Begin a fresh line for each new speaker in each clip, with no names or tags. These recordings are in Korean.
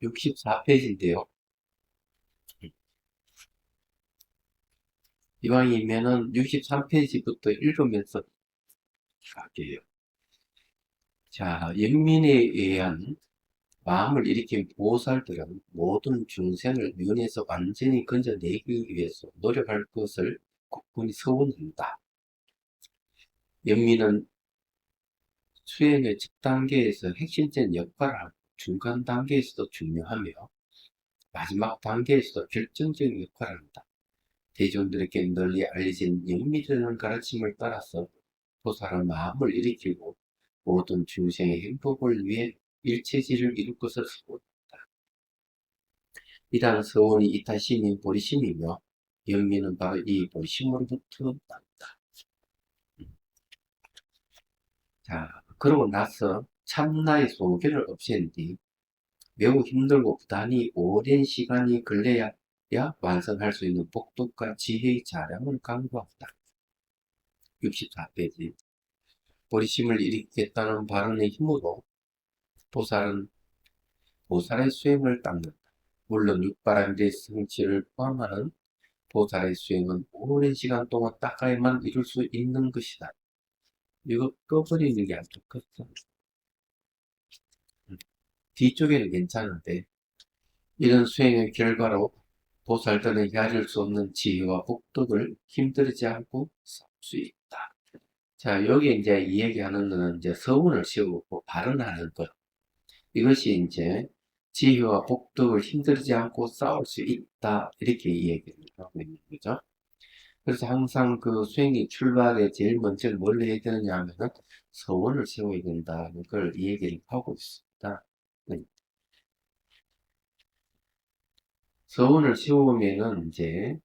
64페이지인데요. 이왕이면은 63페이지부터 읽으면서 갈게요. 자, 영민에 의한 마음을 일으킨 보살들은 모든 중생을 면에서 완전히 건져내기 위해서 노력할 것을 국군이 서원한다. 영민은 수행의 첫 단계에서 핵심적인 역할을 하고 중간 단계에서도 중요하며 마지막 단계에서도 결정적인 역할을 한다. 대중들에게 널리 알려진 영미라는 가르침을 따라서 보살은 마음을 일으키고 모든 중생의 행복을 위해 일체지를 이룰 것을 서원한다. 이러한 서원이 이타심인 보리심이며 영미는 바로 이 보리심으로부터 난다. 자, 그러고 나서 참나의 소견을 없앤 뒤 매우 힘들고 부단히 오랜 시간이 걸려야 완성할 수 있는 복덕과 지혜의 자량을 강구한다. 64페이지. 보리심을 일으키겠다는 발언의 힘으로 보살의 수행을 닦는다. 물론 육바람일의 성취를 포함하는 보살의 수행은 오랜 시간 동안 닦아야만 이룰 수 있는 것이다. 이거 꺼버리는 게 안 좋겠어. 뒤쪽에는 괜찮은데 이런 수행의 결과로 보살들은 헤아릴 수 없는 지혜와 복덕을 힘들지 않고 쌓을 수 있다. 자, 여기 이제 이 얘기하는 거는 이제 서운을 세우고 발언하는 것. 이것이 이제 지혜와 복덕을 힘들지 않고 쌓을 수 있다. 이렇게 이 얘기를 하고 있는 거죠. 그래서 항상 그 수행이 출발에 제일 먼저 뭘 해야 되느냐 하면은 서원을 세워야 된다는 걸 이 얘기를 하고 있습니다. 네. 서원을 세우면은 이제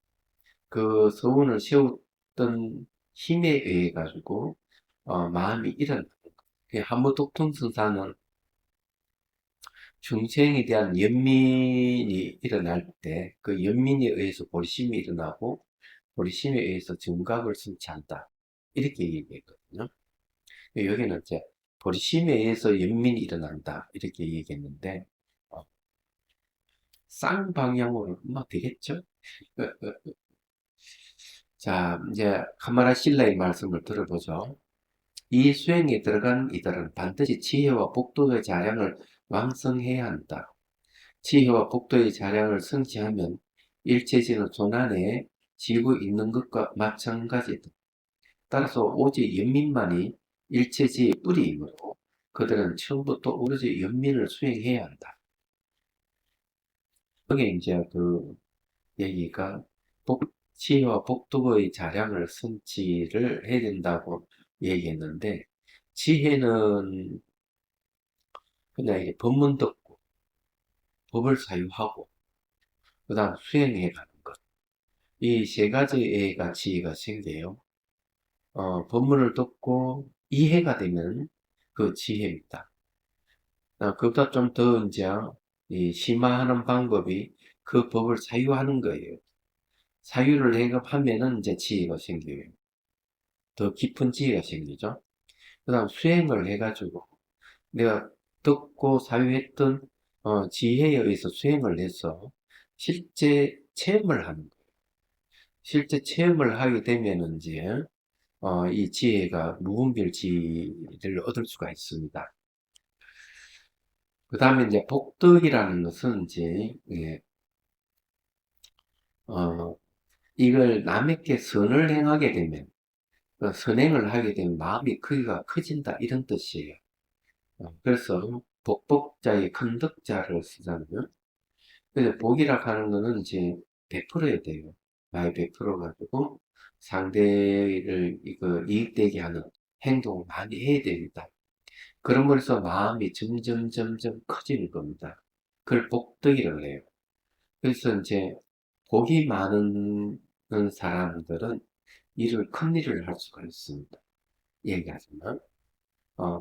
그 서원을 세웠던 힘에 의해 가지고 마음이 일어나는 거예요. 한무독통선사는 중생에 대한 연민이 일어날 때 그 연민에 의해서 보리심이 일어나고 보리심에 의해서 정각을 성취한다. 이렇게 얘기했거든요. 여기는 이제 보리심에 의해서 연민이 일어난다. 이렇게 얘기했는데 어, 쌍방향으로 되겠죠? 자, 이제 카마라 신라의 말씀을 들어보죠. 이 수행에 들어간 이들은 반드시 지혜와 복도의 자량을 왕성해야 한다. 지혜와 복도의 자량을 성취하면 일체지는 손안에 쥐고 있는 것과 마찬가지다. 따라서 오직 연민만이 일체지의 뿌리이므로 그들은 처음부터 오로지 연민을 수행해야 한다. 여기 이제 그 얘기가 지혜와 복덕의 자량을 성취를 해야 된다고 얘기했는데 지혜는 그냥 이게 법문 듣고 법을 사유하고 그 다음 수행해 가는 것. 이 세 가지의 지혜가 생겨요. 법문을 듣고 이해가 되면 그 지혜입니다. 그보다 좀 더 이제 심화하는 방법이 그 법을 사유하는 거예요. 사유를 해가하면은 이제 지혜가 생겨요. 더 깊은 지혜가 생기죠. 그 다음 수행을 해가지고 내가 듣고 사유했던 지혜에 의해서 수행을 해서 실제 체험을 하는 거예요. 실제 체험을 하게 되면 이제 이 지혜가 무분별 지혜를 얻을 수가 있습니다. 그 다음에 이제 복덕이라는 것은 이제 어, 이걸 남에게 선을 행하게 되면 선행을 하게 되면 마음이 크기가 커진다 이런 뜻이에요. 그래서 복복자의 큰 덕자를 쓰잖아요. 그래서 복이라 하는 거는 이제 베풀어야 돼요. 많이 베풀어가지고 상대를 이거 이익되게 하는 행동을 많이 해야 됩니다. 그럼으로써 마음이 점점 커지는 겁니다. 그걸 복덕이라고 해요. 그래서 이제 복이 많은 사람들은 큰 일을 할 수가 있습니다. 얘기하지만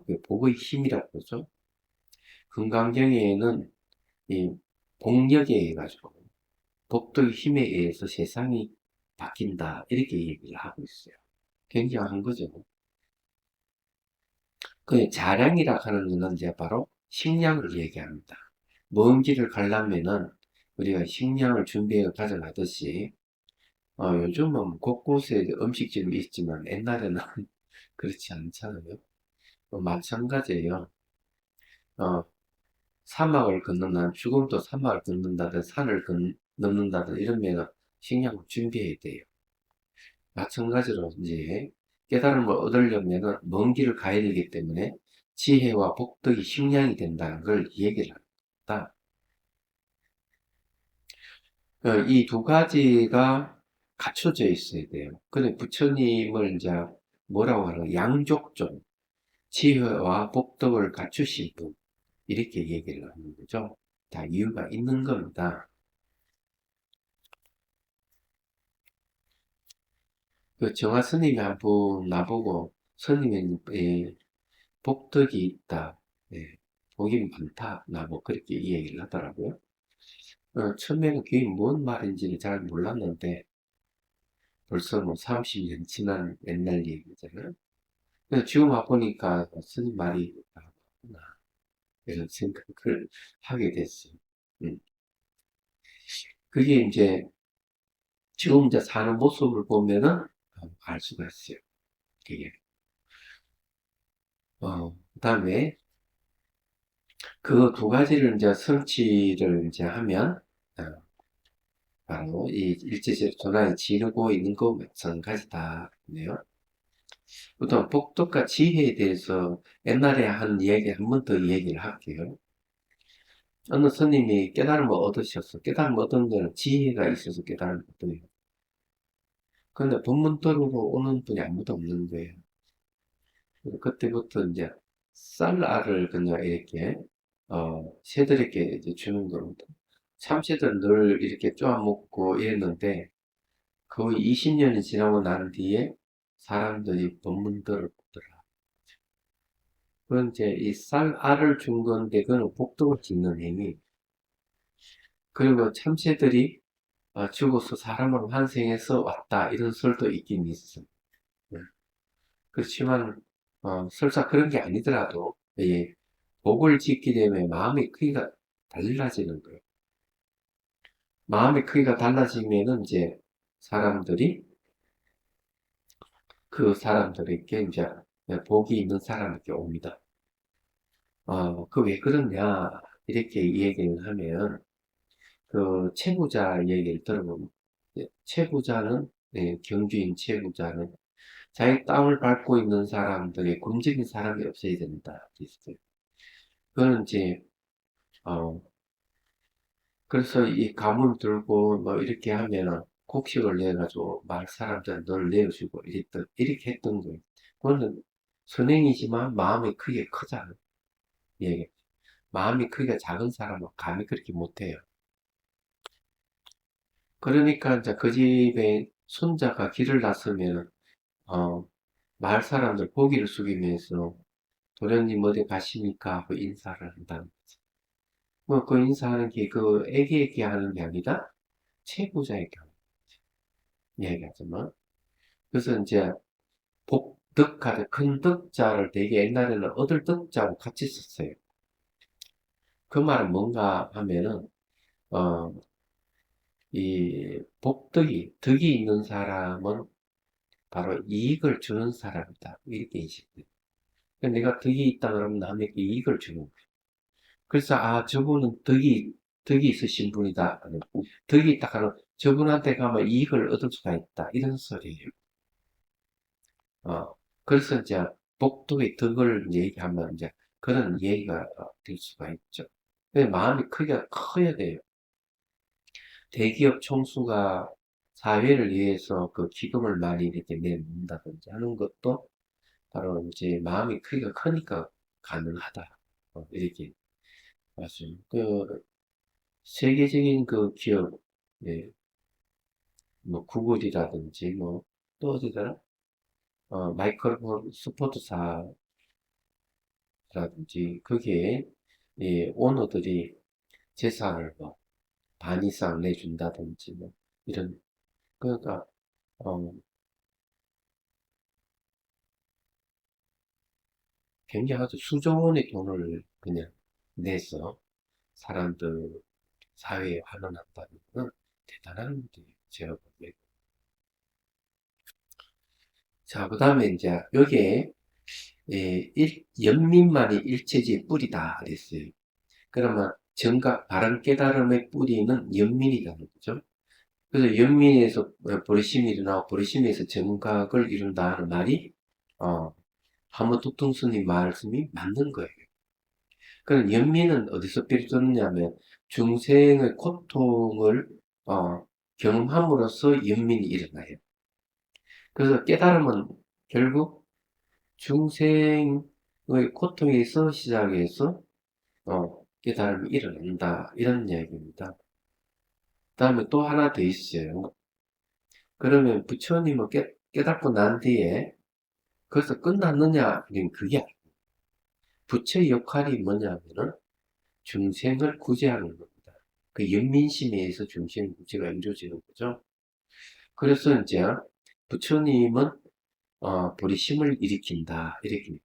그 복의 힘이라고 그러죠. 금강경에는 이 복력에 의해 가지고 복덕의 힘에 의해서 세상이 바뀐다 이렇게 얘기를 하고 있어요. 굉장한 거죠. 그 자량이라 하는 것은 이제 바로 식량을 얘기합니다. 먼 길을 가려면은 우리가 식량을 준비해 가져가듯이 요즘은 곳곳에 음식점이 있지만 옛날에는 그렇지 않잖아요. 마찬가지예요. 어, 사막을 건너는 죽음도 사막을 건넌다든 산을 넘는다든 이러면 식량을 준비해야 돼요. 마찬가지로 이제 깨달음을 얻으려면 먼 길을 가야 되기 때문에 지혜와 복덕이 식량이 된다는 걸 얘기를 합니다. 이 두 가지가 갖춰져 있어야 돼요. 근데 부처님을 이제 뭐라고 하나 양족종, 지혜와 복덕을 갖추신 분 이렇게 얘기를 하는 거죠. 다 이유가 있는 겁니다. 그 정화 스님이 한 분 나보고 스님의 복덕이 있다. 예, 복이 많다. 나뭐 그렇게 이 얘기를 하더라고요. 처음에는 그게 뭔 말인지는 잘 몰랐는데 벌써 뭐 30년 지난 옛날 얘기잖아요. 근데 지금 와보니까 스님 말이 맞구나. 이런 생각을 하게 됐어요. 음. 그게 이제 지금 이제 사는 모습을 보면은 알 수가 있어요. 그게. 그다음에 그 두 가지를 이제 성취를 이제 하면 어, 바로 이 일제시대 도란이 지르고 있는 거 마찬가지다. 네요. 보통 복덕과 지혜에 대해서 옛날에 한 이야기 한 번 더 얘기를 할게요. 어느 스님이 깨달음을 얻으셨어. 깨달음을 얻은 거는 지혜가 있어서 깨달음을 얻어요. 그런데 법문터로 오는 분이 아무도 없는 거예요. 그때부터 이제 쌀알을 그냥 이렇게 새들에게 이제 주는 겁니다. 참새들 늘 이렇게 쪼아 먹고 이랬는데 거의 20년이 지나고 난 뒤에 사람들이 법문들을 보더라. 그건 이제 이 쌀알을 준 건데 그건 복덕을 짓는 행위. 그리고 참새들이 죽어서 사람으로 환생해서 왔다 이런 설도 있긴 있어. 네. 그렇지만 설사 그런 게 아니더라도 예, 복을 짓게 되면 마음의 크기가 달라지는 거예요. 마음의 크기가 달라지면은 이제 사람들이 그 사람들에게 이제 복이 있는 사람에게 옵니다. 그 왜 그러냐 이렇게 얘기를 하면 그 채부자 얘기를 들어보면 채부자는 경주인 채부자는 자기 땅을 밟고 있는 사람들이 굶주린 사람이 없어야 된다. 있어요. 그거는 이제 어, 그래서 이 가문 들고 뭐 이렇게 하면은 곡식을 내가지고 마을 사람들 널 내어주고 이렇게 했던 거예요. 그거는 선행이지만 마음이 크게 크잖아요. 예. 마음이 크기가 작은 사람은 감히 그렇게 못해요. 그러니까 이제 그 집에 손자가 길을 났으면 어, 마을 사람들 고개를 숙이면서 도련님 어디 가십니까 하고 인사를 한다는 거죠. 뭐 그 인사하는 게 그 애기에게 하는 게 아니라 채부자에게 하는 이야기하지만 그래서 이제 복덕하되 큰 덕자를 되게 옛날에는 얻을 덕자하고 같이 썼어요. 그 말은 뭔가 하면은 어, 이 덕이 있는 사람은 바로 이익을 주는 사람이다. 이렇게 인식돼요. 그러니까 내가 덕이 있다 그러면 남에게 이익을 주는 거예요. 그래서 저분은 덕이 있으신 분이다. 덕이 있다 하면 저분한테 가면 이익을 얻을 수가 있다. 이런 소리예요. 어, 그래서 이제 복덕의 덕을 얘기하면 이제 그런 얘기가 될 수가 있죠. 근데 마음이 크기가 커야 돼요. 대기업 총수가 사회를 위해서 그 기금을 많이 이렇게 내놓는다든지 하는 것도 바로 이제 마음이 크기가 크니까 가능하다. 이렇게 맞아요. 그 세계적인 그 기업, 예, 뭐 구글이라든지 뭐 또 어디더라? 마이크로소프트사라든지 거기에 오너들이 재산을 뭐 반 이상 내준다든지 뭐 이런 그러니까 어, 굉장히 아주 수조 원의 돈을 그냥 내서 사람들 사회에 환원한다는 건 대단한 일이에요. 제가 보기에. 자, 그 다음에 이제 여기에 연민만이 일체지의 뿌리다 그랬어요. 그러면 정각, 바른 깨달음의 뿌리는 연민이라는 거죠. 그래서 연민에서 버리심이 일어나고 버리심에서 정각을 이룬다 하는 말이 하무뚝퉁 스님 말씀이 맞는 거예요. 그럼 연민은 어디서 비롯되느냐면 중생의 고통을 경험함으로써 연민이 일어나요. 그래서 깨달음은 결국 중생의 고통에서 시작해서 깨달음이 일어난다 이런 이야기입니다. 다음에 또 하나 더 있어요. 그러면 부처님은 깨닫고 난 뒤에 그래서 끝났느냐? 그게 아니에요. 부처의 역할이 뭐냐면은 중생을 구제하는 겁니다. 그 연민심에 의해서 중생 구제가 이루어지는 거죠. 그래서 이제 부처님은 보리심을 일으킨다. 이렇게.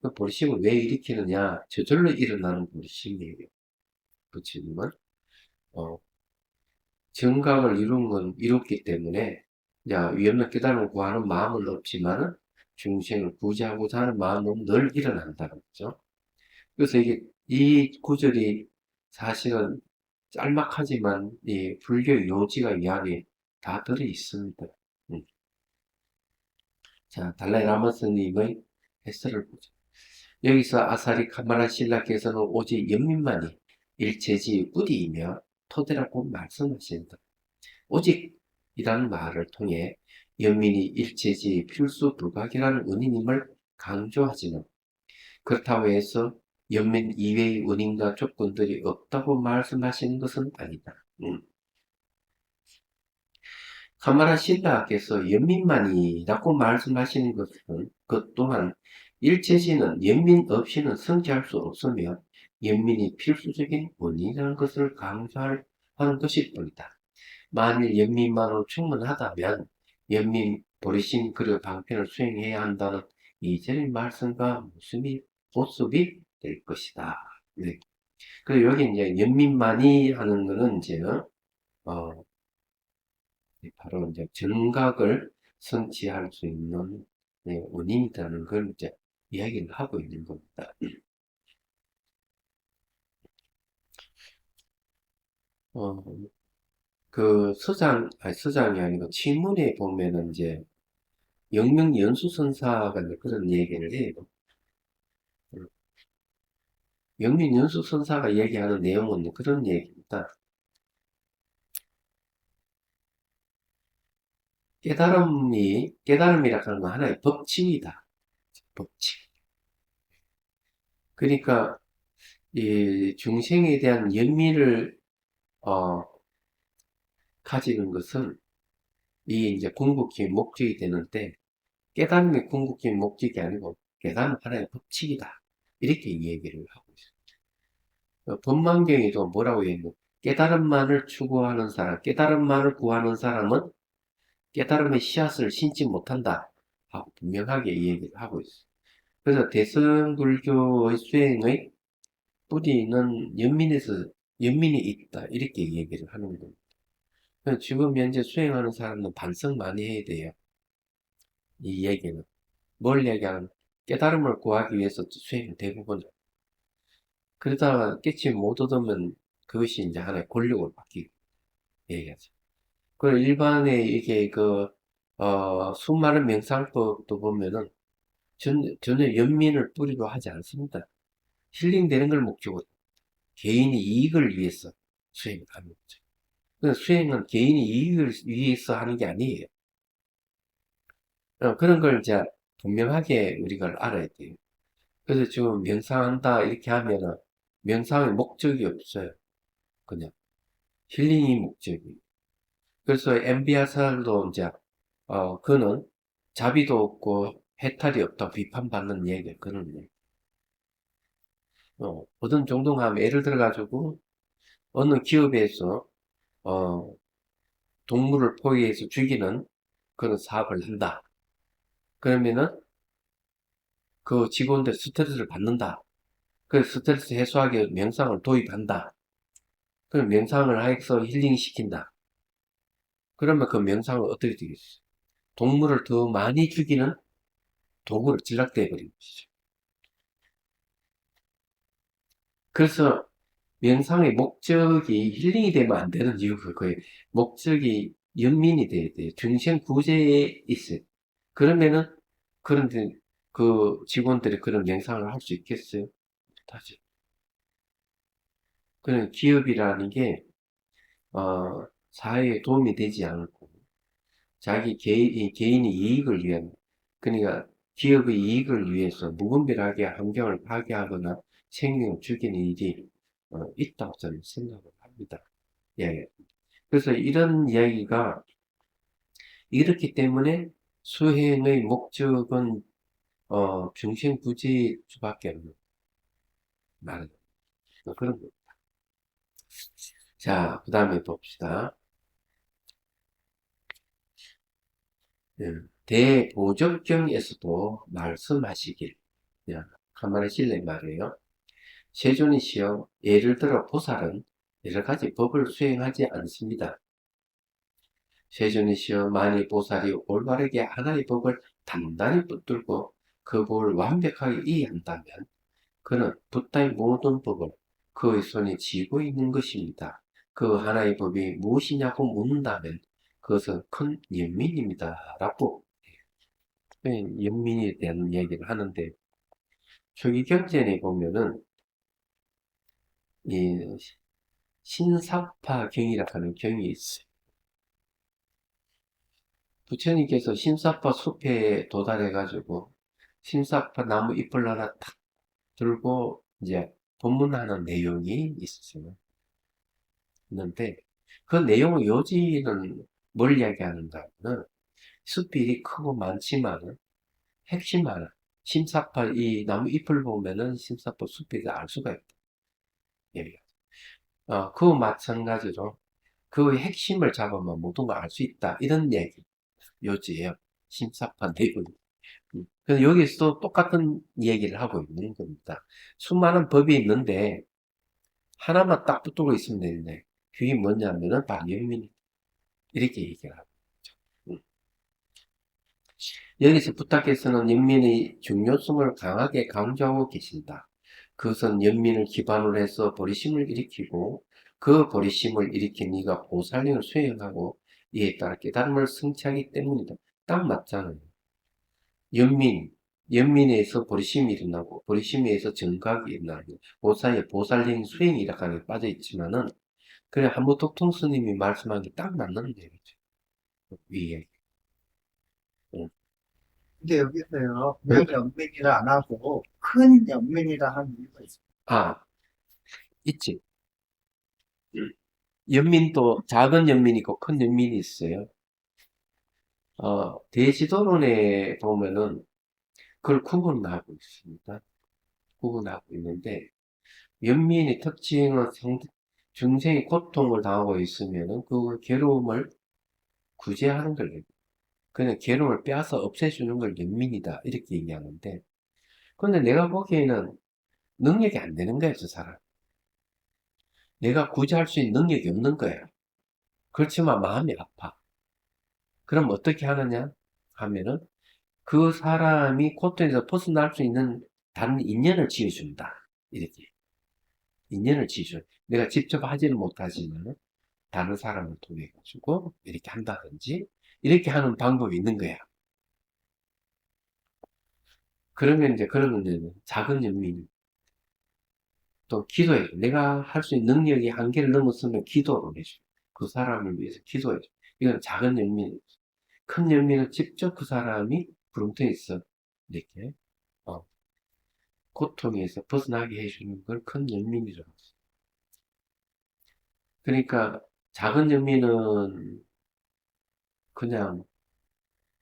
그 보리심을 왜 일으키느냐? 저절로 일어나는 보리심이에요. 부처님은 정각을 이룬 건 이뤘기 때문에 위험한 깨달음을 구하는 마음은 없지만은 중생을 구제하고자 하는 마음은 늘 일어난다는 거죠. 그래서 이 구절이 사실은 짤막하지만 이 불교의 요지가 이 안에 다 들어 있습니다. 자, 달라이 라마 스님의 해설을 보죠. 여기서 아사리 카마라 신라께서는 오직 연민만이 일체지의 뿌리이며 토대라고 말씀하신다. 오직이라는 말을 통해 연민이 일체지의 필수 불가결한 원인임을 강조하지는 그렇다고 해서 연민 이외의 원인과 조건들이 없다고 말씀하시는 것은 아니다. 카마라 신라께서 연민만이라고 말씀하시는 것은 그 또한 일체지는 연민 없이는 성취할 수 없으며 연민이 필수적인 원인이라는 것을 강조하는 것일 뿐이다. 만일 연민만으로 충분하다면 연민, 보리심, 그리고 방편을 수행해야 한다는 이전의 말씀과 모습이 될 것이다. 네. 그리고 여기 이제 연민만이 하는 거는 이제 바로 이제 정각을 성취할 수 있는 원인이라는 걸 이제 이야기를 하고 있는 겁니다. 그 서장이 아니고 치문에 보면은 이제 영명연수선사가 그런 얘기를 해요. 영명연수선사가 얘기하는 내용은 그런 얘기입니다. 깨달음이라 하는 건 하나의 법칙이다. 법칙. 그러니까, 이 중생에 대한 연민을, 가지는 것은, 이 이제 궁극적인 목적이 되는데, 깨달음이 궁극적인 목적이 아니고, 깨달음은 하나의 법칙이다. 이렇게 얘기를 하고 있습니다. 법만경에도 뭐라고 했노? 깨달음만을 추구하는 사람, 깨달음만을 구하는 사람은 깨달음의 씨앗을 신지 못한다. 하고 분명하게 얘기를 하고 있어요. 그래서 대승불교의 수행의 뿌리는 연민이 있다. 이렇게 얘기를 하는 겁니다. 지금 현재 수행하는 사람은 반성 많이 해야 돼요. 이 얘기는. 뭘 얘기하는? 깨달음을 구하기 위해서 수행 대부분. 그러다가 깨치 못 얻으면 그것이 이제 하나의 권력으로 바뀌고 얘기하죠. 그 일반의 이게 수많은 명상법도 보면은 전혀 연민을 뿌리로 하지 않습니다. 힐링되는 걸 목적으로 개인의 이익을 위해서 수행을 하는 거죠. 수행은 개인의 이익을 위해서 하는 게 아니에요. 그런 걸 이제 분명하게 우리가 알아야 돼요. 그래서 지금 명상한다 이렇게 하면은 명상의 목적이 없어요. 그냥 힐링이 목적이. 그래서 MBR사도 이제 그는 자비도 없고 해탈이 없다 비판받는 얘기 그런 얘기. 어떤 정도가 하면 예를 들어 가지고 어느 기업에서 동물을 포위해서 죽이는 그런 사업을 한다. 그러면은 그 직원들 스트레스를 받는다. 그 스트레스 해소하기 위해 명상을 도입한다. 그럼 명상을 해서 힐링시킨다. 그러면 그 명상은 어떻게 되겠어요? 동물을 더 많이 죽이는 도구로 전락돼 버린 것이죠. 그래서 명상의 목적이 힐링이 되면 안 되는 이유가 그거예요. 목적이 연민이 돼야 돼요. 중생구제에 있어요. 그러면은, 그런데 그 직원들이 그런 명상을 할 수 있겠어요? 다시. 그런 기업이라는 게, 사회에 도움이 되지 않고, 자기 개인의 이익을 위한, 그러니까 기업의 이익을 위해서 무분별하게 환경을 파괴하거나 생명을 죽이는 일이 있다고 저는 생각을 합니다. 예. 그래서 이런 이야기가 이렇기 때문에 수행의 목적은 중생구제일 수밖에 없는 말은 그런 거. 자, 그 다음에 봅시다. 예. 대보적경에서도 말씀하시길, 예, 가만히 실내 말이에요. 세존이시여, 예를 들어 보살은 여러 가지 법을 수행하지 않습니다. 세존이시여, 만일 보살이 올바르게 하나의 법을 단단히 붙들고 그 법을 완벽하게 이해한다면 그는 붓다의 모든 법을 그의 손에 쥐고 있는 것입니다. 그 하나의 법이 무엇이냐고 묻는다면 그것은 큰 연민입니다. 라고 연민에 대한 이야기를 하는데, 초기경전에 보면은 이 신사파경이라고 하는 경이 있어요. 부처님께서 신사파 숲에 도달해가지고 신사파 나무 잎을 하나 탁 들고 이제 법문하는 내용이 있어요. 있는데 그 내용의 요지는 뭘 이야기하는가 하면 숲이 크고 많지만은 핵심 하나, 심사파 이 나무 잎을 보면은 심사파 숲이 알 수가 있다. 예. 그 마찬가지로 그 핵심을 잡으면 모든 걸 알 수 있다. 이런 얘기 요지예요. 심사파 내용. 그래서 여기서도 똑같은 얘기를 하고 있는 겁니다. 수많은 법이 있는데 하나만 딱 붙들고 있으면 되는데 그게 뭐냐면은 반영민 이렇게 얘기를 하고 있죠. 여기서 부탁께서는 연민의 중요성을 강하게 강조하고 계신다. 그것은 연민을 기반으로 해서 보리심을 일으키고 그 보리심을 일으킨 이가 보살령을 수행하고 이에 따라 깨달음을 성취하기 때문이다. 딱 맞잖아요. 연민, 연민에서 보리심이 일어나고 보리심에서 정각이 일어나고 그 사이에 보살령 수행이라고 하는 게 빠져 있지만은 그래 한무독통 스님이 말씀한 게 딱 맞는 얘기죠. 위에.
근데 여기서요, 왜 연민이라 안 하고 큰 연민이라 하는 이유가 있어요.
아, 있지. 연민도 작은 연민이 있고 큰 연민이 있어요. 대지도론에 보면은 그걸 구분하고 있습니다. 구분하고 있는데, 연민의 특징은 중생이 고통을 당하고 있으면은 그 괴로움을 구제하는 걸, 그냥 괴로움을 빼앗아 없애주는 걸 연민이다. 이렇게 얘기하는데, 근데 내가 보기에는 능력이 안 되는 거야, 저 사람. 내가 구제할 수 있는 능력이 없는 거야. 그렇지만 마음이 아파. 그럼 어떻게 하느냐? 하면은, 그 사람이 고통에서 벗어날 수 있는 다른 인연을 지어준다. 이렇게. 인연을 지어줘. 내가 직접 하지는 못하지만, 다른 사람을 통해가지고, 이렇게 한다든지, 이렇게 하는 방법이 있는 거야. 그러면 이제 작은 연민이 또 기도해줘. 내가 할 수 있는 능력이 한계를 넘었으면 기도를 해줘. 그 사람을 위해서 기도해줘. 이건 작은 연민. 큰 연민은 직접 그 사람이 부름떠 있어. 이렇게. 어, 고통에서 벗어나게 해주는 걸 큰 연민이라고. 그러니까 작은 연민은 그냥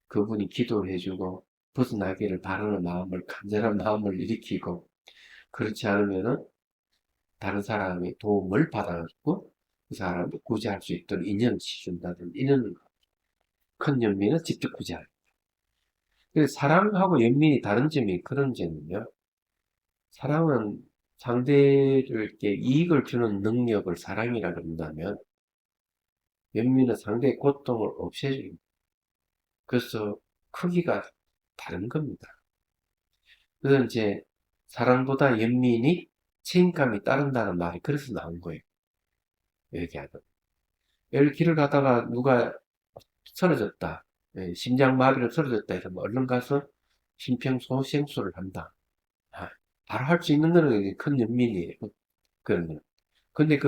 그분이 기도를 해주고 벗어나기를 바라는 마음을 간절한 마음을 일으키고 그렇지 않으면은 다른 사람이 도움을 받아가지고 그 사람을 구제할 수 있도록 인연을 지준다든 이런 큰 연민은 직접 구제할. 그래서 사랑하고 연민이 다른 점이 그런 점이요. 사랑은 상대에게 이익을 주는 능력을 사랑이라 그런다면 연민은 상대의 고통을 없애줍니다. 그래서 크기가 다른 겁니다. 그래서 이제 사랑보다 연민이 책임감이 따른다는 말이 그래서 나온 거예요. 얘기하는. 예를 길을 가다가 누가 쓰러졌다. 심장마비로 쓰러졌다 이러면 얼른 가서 심폐소생술을 한다. 아, 바로 할 수 있는 거는 큰 연민이에요. 그런 거는. 근데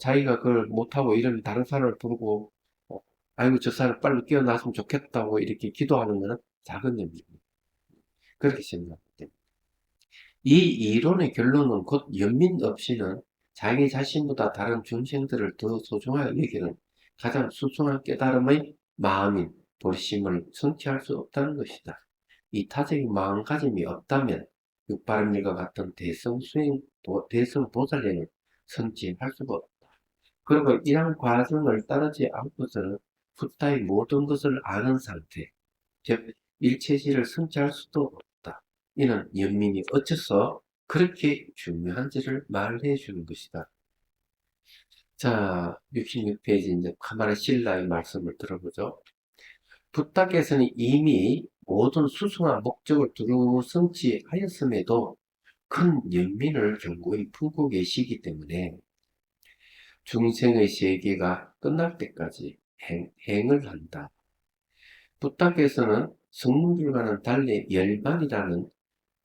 자기가 그걸 못하고 이러면 다른 사람을 부르고, 어, 아이고, 저 사람 빨리 깨어났으면 좋겠다고 이렇게 기도하는 거는 작은 연민. 그렇게 생각합니다. 이 이론의 결론은 곧 연민 없이는 자기 자신보다 다른 중생들을 더 소중하게 여기는 가장 수순한 깨달음의 마음인 도리심을 성취할 수 없다는 것이다. 이타적인 마음가짐이 없다면 육바름일과 같은 대성보살행을 성취할 수가 없다. 그리고 이러한 과정을 따르지 않고서는 붓다의 모든 것을 아는 상태, 즉 일체시를 성취할 수도 없다. 이는 연민이 어째서 그렇게 중요한지를 말해 주는 것이다. 자, 66페이지 이제 가만히 신라의 말씀을 들어보죠. 부탁께서는 이미 모든 수승한 목적을 두루 성취하였음에도 큰 연민을 견고히 품고 계시기 때문에 중생의 세계가 끝날 때까지 행을 한다. 부탁께서는 성문들과는 달리 열반이라는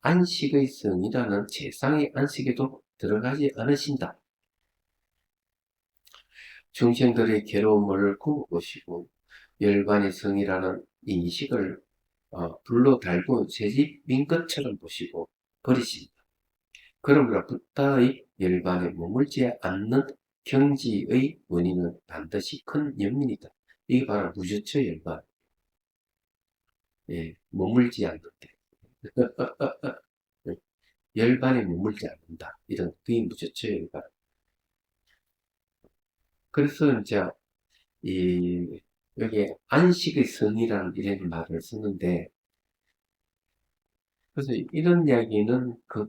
안식의 성이라는 세상의 안식에도 들어가지 않으신다. 중생들의 괴로움을 구워보시고 열반의 성이라는 인식을 불로 달고 새집인 것처럼 보시고 버리신다. 그러므로 붓다의 열반에 머물지 않는 경지의 원인은 반드시 큰 연민이다. 이게 바로 무주처 열반. 예, 머물지 않는데. 열반에 머물지 않는다. 이런 그게 무주처 열반. 그래서 이제 여기 안식의 성이라는 이런 말을 쓰는데 그래서 이런 이야기는 그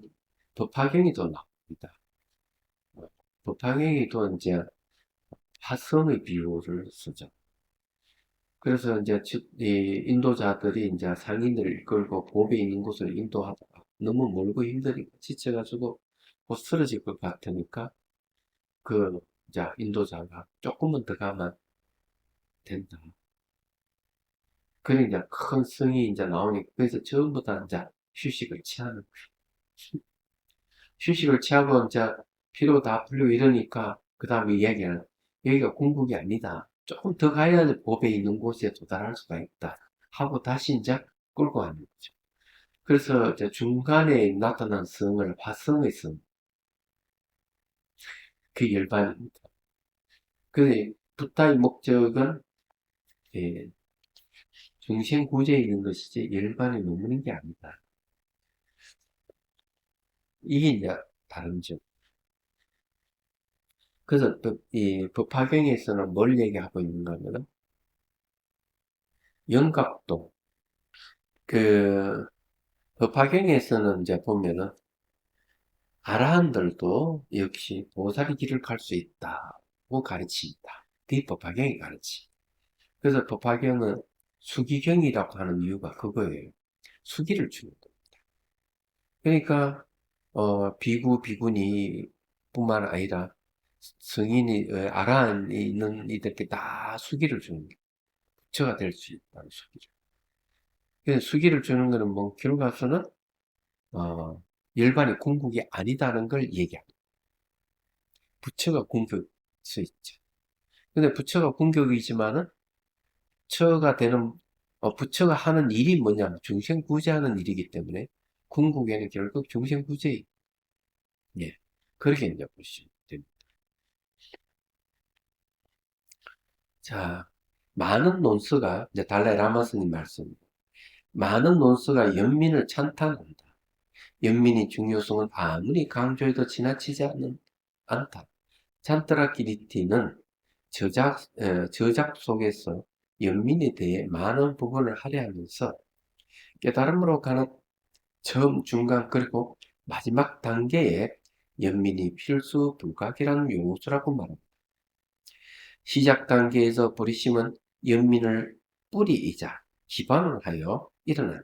법화경에도 나옵니다. 법화경에도 이제 화성의 비유를 쓰죠. 그래서 이제 이 인도자들이 이제 상인들을 이끌고 법에 있는 곳을 인도하다가 너무 멀고 힘드니까 지쳐가지고 곧 쓰러질 것 같으니까 그 이제 인도자가 조금만 더 가면 된다. 그래 이제 큰 성이 이제 나오니까 그래서 전부 다 이제 휴식을 취하는 거예요. 휴식을 취하고 이제 피로 다 풀리고 이러니까 그 다음에 이야기는 여기가 궁극이 아니다. 조금 더 가야 법에 있는 곳에 도달할 수가 있다. 하고 다시 이제 끌고 가는 거죠. 그래서 이제 중간에 나타난 성을 화성의 성, 그 열반입니다. 근데 붓다의 목적은 예, 중생 구제에 있는 것이지 열반에 머무는 게 아니다. 이게 이제 다른 점. 그래서 이 법화경에서는 뭘 얘기하고 있는가 하면은 영각도 그 법화경에서는 이제 보면은 아라한들도 역시 보살의 길을 갈 수 있다고 가르칩니다. 그게 법화경이 가르치. 그래서 법화경은 수기경이라고 하는 이유가 그거예요. 수기를 주는 겁니다. 그러니까 비구 비구니 뿐만 아니라 성인이 아라한이 있는 이들께 다 수기를 주는 거예요. 부처가 될 수 있다는 수기를. 그래서 수기를 주는 거는 뭐 길을 가서는 일반의 궁극이 아니다는 걸 얘기합니다. 부처가 궁극일 수 있죠. 근데 부처가 궁극이지만은 부처가 되는 부처가 하는 일이 뭐냐면 중생 구제하는 일이기 때문에 궁극에는 결국 중생 구제 예 그렇게 이제 보시면 됩니다. 자 많은 논스가 이제 달라이 라마 스님 말씀 많은 논스가 연민을 찬탄한다. 연민의 중요성은 아무리 강조해도 지나치지 않다. 찬트라키리티는 저작 속에서 연민에 대해 많은 부분을 할애하면서 깨달음으로 가는 처음, 중간, 그리고 마지막 단계에 연민이 필수 불가결한 요소라고 말합니다. 시작 단계에서 보리심은 연민을 뿌리이자 기반을 하여 일어난다.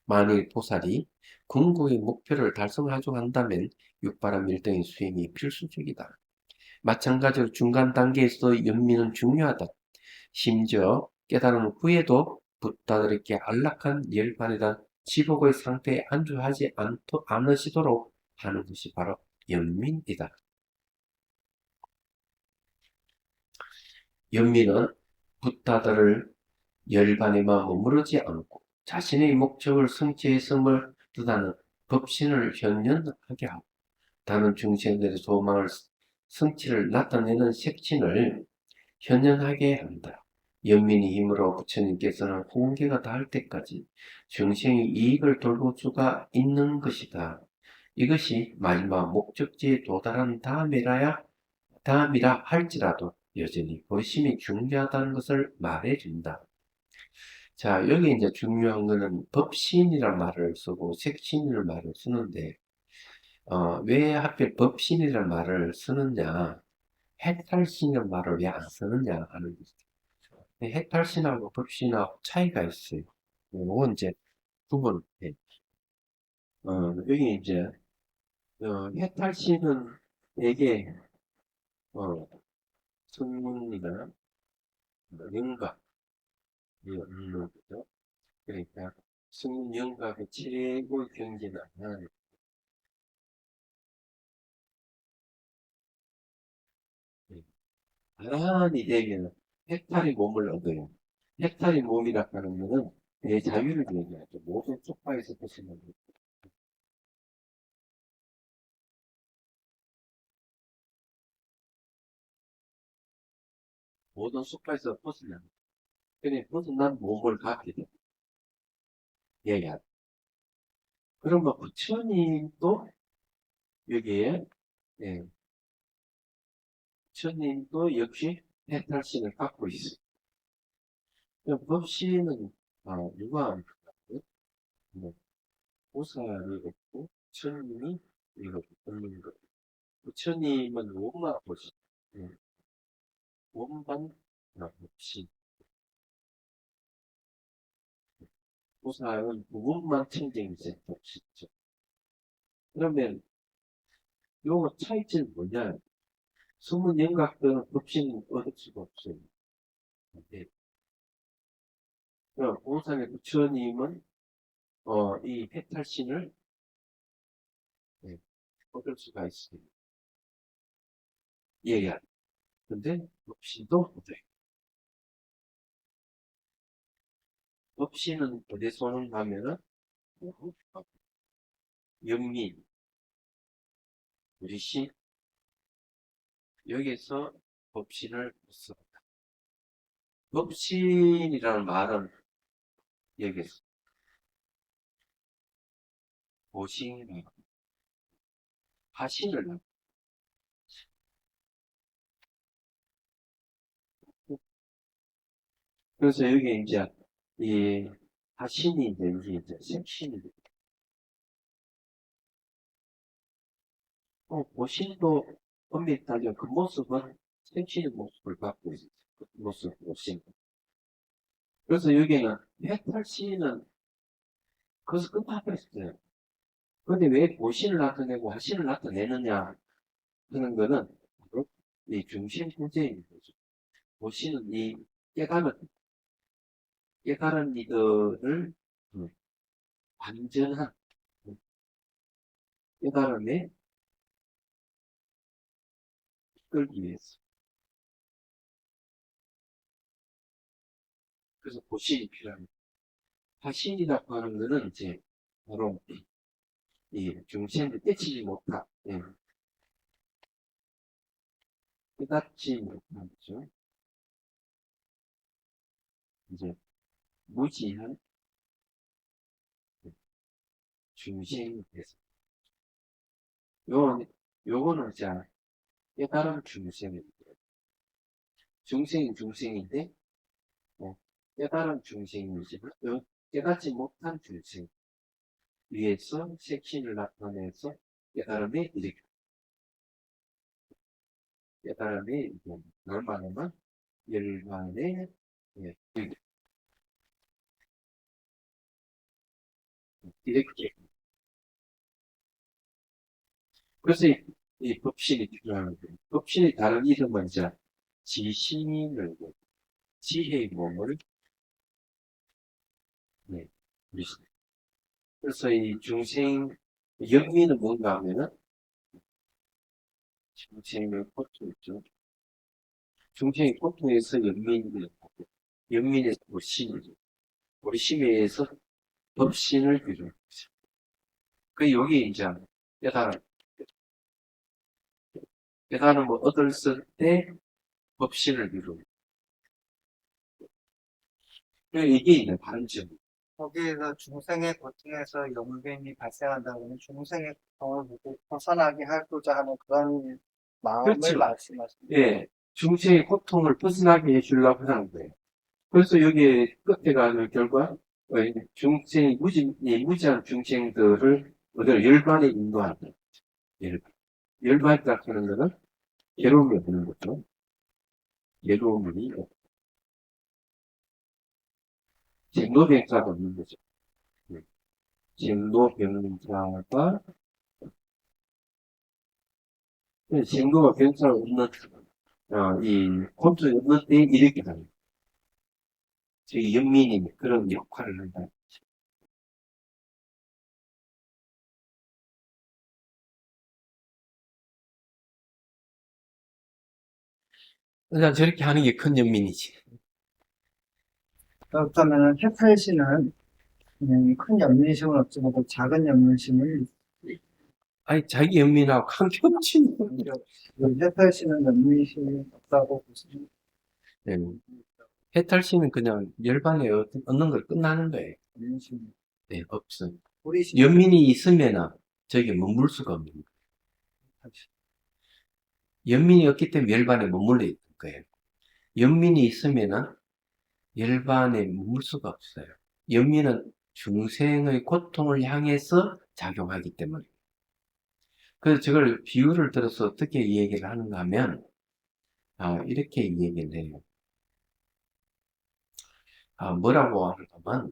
만일 보살이 궁극의 목표를 달성하려고 한다면 육바람 일등의 수행이 필수적이다. 마찬가지로 중간 단계에서도 연민은 중요하다. 심지어 깨달은 후에도 부다들에게 안락한 열반이란 지복의 상태에 안주하지 않으시도록 하는 것이 바로 연민이다. 연민은 부다들을 열반에만 머무르지 않고 자신의 목적을 성취했음을 뜻하는 법신을 현현하게 하고 다른 중생들의 소망을 성취를 나타내는 색신을 현현하게 한다. 연민의 힘으로 부처님께서는 홍계가 닿을 때까지 중생의 이익을 돌볼 수가 있는 것이다. 이것이 마지막 목적지에 도달한 다음이라 할지라도 여전히 보심이 중요하다는 것을 말해준다. 자, 여기 이제 중요한 거는 법신이라는 말을 쓰고 색신이라는 말을 쓰는데, 왜 하필 법신이라는 말을 쓰느냐, 해탈신이라는 말을 왜 안 쓰느냐 하는 거죠. 해탈신하고 법신하고 차이가 있어요. 요건 이제 구분. 여기 이제 해탈신은 되게 성문이나 영각이 없는 거죠. 그러니까 성문 영각의 최고 경지는 아라한이 되면 해탈의 몸을 얻어요. 해탈의 몸이라 하는 거는 내 자유를 얘기하죠. 모든 쪽파에서 보시면 모든 속파에서 벗어나. 그래, 벗어난 몸을 갖게 돼. 얘기하죠. 그러면 부처님도 여기에, 예, 부처님도 역시 해탈신을 갖고 있어요. 법신은, 누가 안 갖고, 뭐, 보살이 없고, 부처님이 이거 없는 거. 부처님은 원만 보시, 예, 원만 법신. 보살은 무분만 청정이제 법신죠. 그러면, 요거 차이점이 뭐냐? 숨은 영각들은 법신은 얻을 수가 없어요. 네. 보살의 부처님은 이 해탈신을 네, 얻을 수가 있습니다. 예. 근데 법신도 못해요. 법신은 어디서 오는가면은 영민, 우리신 여기서 법신을 씁니다. 법신이라는 말은 여기서 보신이나 하신을 그래서 여기 이제 이 하신이 이제 색신이 보신도 엄밀히 따지면 그 모습은 색신의 모습을 갖고 있어요. 그 모습, 보신. 그래서 여기는 해탈신은 그래서 끝판했어요. 근데 왜 보신을 나타내고 하신을 나타내느냐 하는 거는 바로 이 중심 문제인 거죠. 보신은 이 깨달은 이들을 완전한 깨달음에 이끌기 위해서. 그래서 보신이 필요합니다. 하신이라고 하는 거는 이제 바로 이 중심을 떼치지 못한, 깨닫지 못한 거죠. 이제 무지한 중생에서. 요거는 자, 깨달은 중생입니다. 중생인 중생인데, 깨달은 중생이지만, 깨닫지 못한 중생. 위에서 색신을 나타내서 깨달음이 이렇게 깨달음이 얼마냐면 열반의 예, 이렇게 그래서 이 법신이 필요한 거예요. 법신이 다른 이름은 이제 지신을 지혜의 몸을 네, 그리스도. 그래서 이 중생 영미는 뭔가 하면은 중생의 고통이죠. 중생의 고통에서 연민이 연민에서 불신이죠. 불신에서 법신을 이루는 거죠. 그 여기 이제 깨달음 깨달음을 얻었을 때 법신을 이루는 이게 있는 반증.
거기에서 중생의 고통에서 영변이 발생한다고는 중생의 고통을 모두 벗어나게 하고자 하는 그런 마음을
그렇죠.
말씀하십니다.
예, 중생의 고통을 벗어나게 해주려고 하는 거예요. 그래서 여기 끝에 가는 결과 중생 무지한 중생들을 어떤 열반에 인도한다. 열반. 열반이라고 하는 것은 괴로움이 없는 거죠. 괴로움이 쟁노병사가 없는 거죠. 쟁노병사가 쟁노가 병사가 없는 이 곤충이 없는 때 이렇게 하는 저희 연민이 그런 역할을 한다. 그러니까 저렇게 하는 게 큰 연민이지.
그렇다면 해탈시는 큰 연민심은 없지만 작은 연민심을
아니, 자기 연민하고 관계없지.
해탈시는 연민심이 없다고 보시면
네. 해탈시는 그냥 열반에 얻는 걸 끝나는 거예요.
연민심
네, 없어.
우리심
연민이 있으면 저게 머물 수가 없는 거예요. 연민이 없기 때문에 열반에 머물러 있는 거예요. 연민이 있으면 열반에 머물 수가 없어요. 연민은 중생의 고통을 향해서 작용하기 때문에. 그래서 저걸 비유를 들어서 어떻게 이 얘기를 하는가 하면, 이렇게 이 얘기를 해요. 뭐라고 하냐면,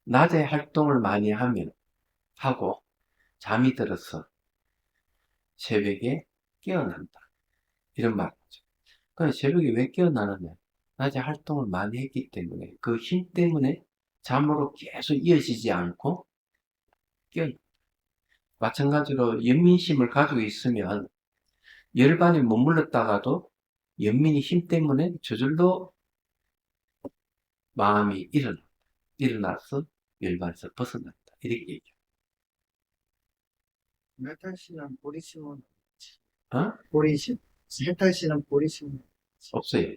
낮에 활동을 많이 하고, 잠이 들어서 새벽에 깨어난다. 이런 말이죠. 그럼 새벽에 왜 깨어나느냐? 낮에 활동을 많이 했기 때문에, 그 힘 때문에 잠으로 계속 이어지지 않고 깨어난다. 마찬가지로 연민심을 가지고 있으면 열반에 머물렀다가도 연민이 힘 때문에 저절로 마음이 일어나서 열반에서 벗어난다. 이렇게 얘기해요.
해탈시는 보리심은
어?
보리심 해탈시는 보리심
없어요.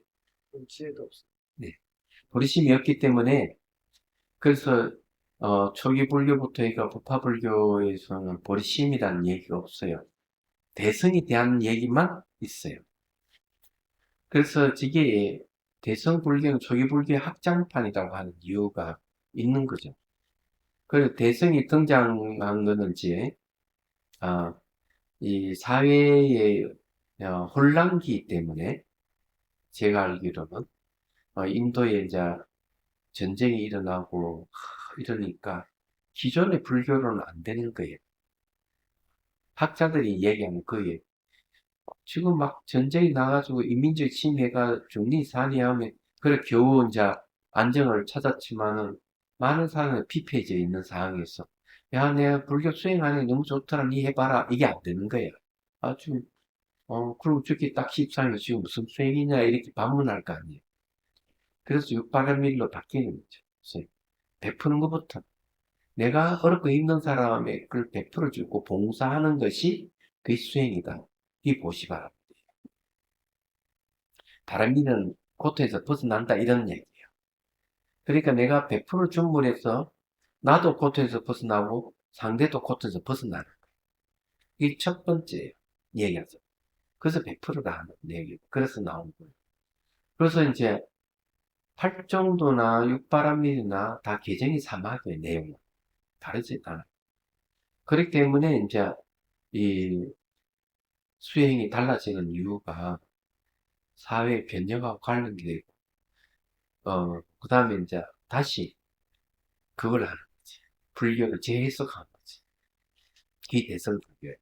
지혜도 없어요.
네. 보리심이 없기 때문에, 그래서, 초기 불교부터 해가 부파불교에서는 보리심이라는 얘기가 없어요. 대성에 대한 얘기만 있어요. 그래서 저게 대성 불교는 초기 불교의 확장판이라고 하는 이유가 있는 거죠. 그래서 대성이 등장한 거는 이제, 이 사회의 혼란기 때문에 제가 알기로는 인도에 이제 전쟁이 일어나고 이러니까 기존의 불교로는 안 되는 거예요. 학자들이 얘기하는 거예요. 지금 막 전쟁이 나가지고 인민적 침해가 중리산이하면 그래 겨우 이제 안정을 찾았지만은 많은 사람이 피폐해져 있는 상황에서 야 내가 불교 수행하니 너무 좋더라 니 해봐라 이게 안 되는 거예요. 아주 그럼 저게 딱 십상이 지금 무슨 수행이냐 이렇게 반문할 거 아니에요. 그래서 육바라밀로 바뀌는 거죠. 그래서 베푸는 것부터 내가 어렵고 힘든 사람에게 그걸 베풀어주고 봉사하는 것이 그 수행이다. 이 보시 바랍니다. 다람쥐는 고통에서 벗어난다 이런 얘기예요. 그러니까 내가 100% 준물해서 나도 고통에서 벗어나고 상대도 고통에서 벗어나는 거예요. 이게 첫 번째 얘기하죠. 그래서 100%다 하는 얘기. 그래서 나온 거예요. 그래서 이제 활정도나 육바람밀이나 다 개정이 사막의 내용은 다르지 않아요. 그렇기 때문에 이제 이 수행이 달라지는 이유가 사회 변형하고 관련되고, 그 다음에 이제 다시 그걸 하는 거지. 불교를 재해석하는 거지. 기대성 불교에.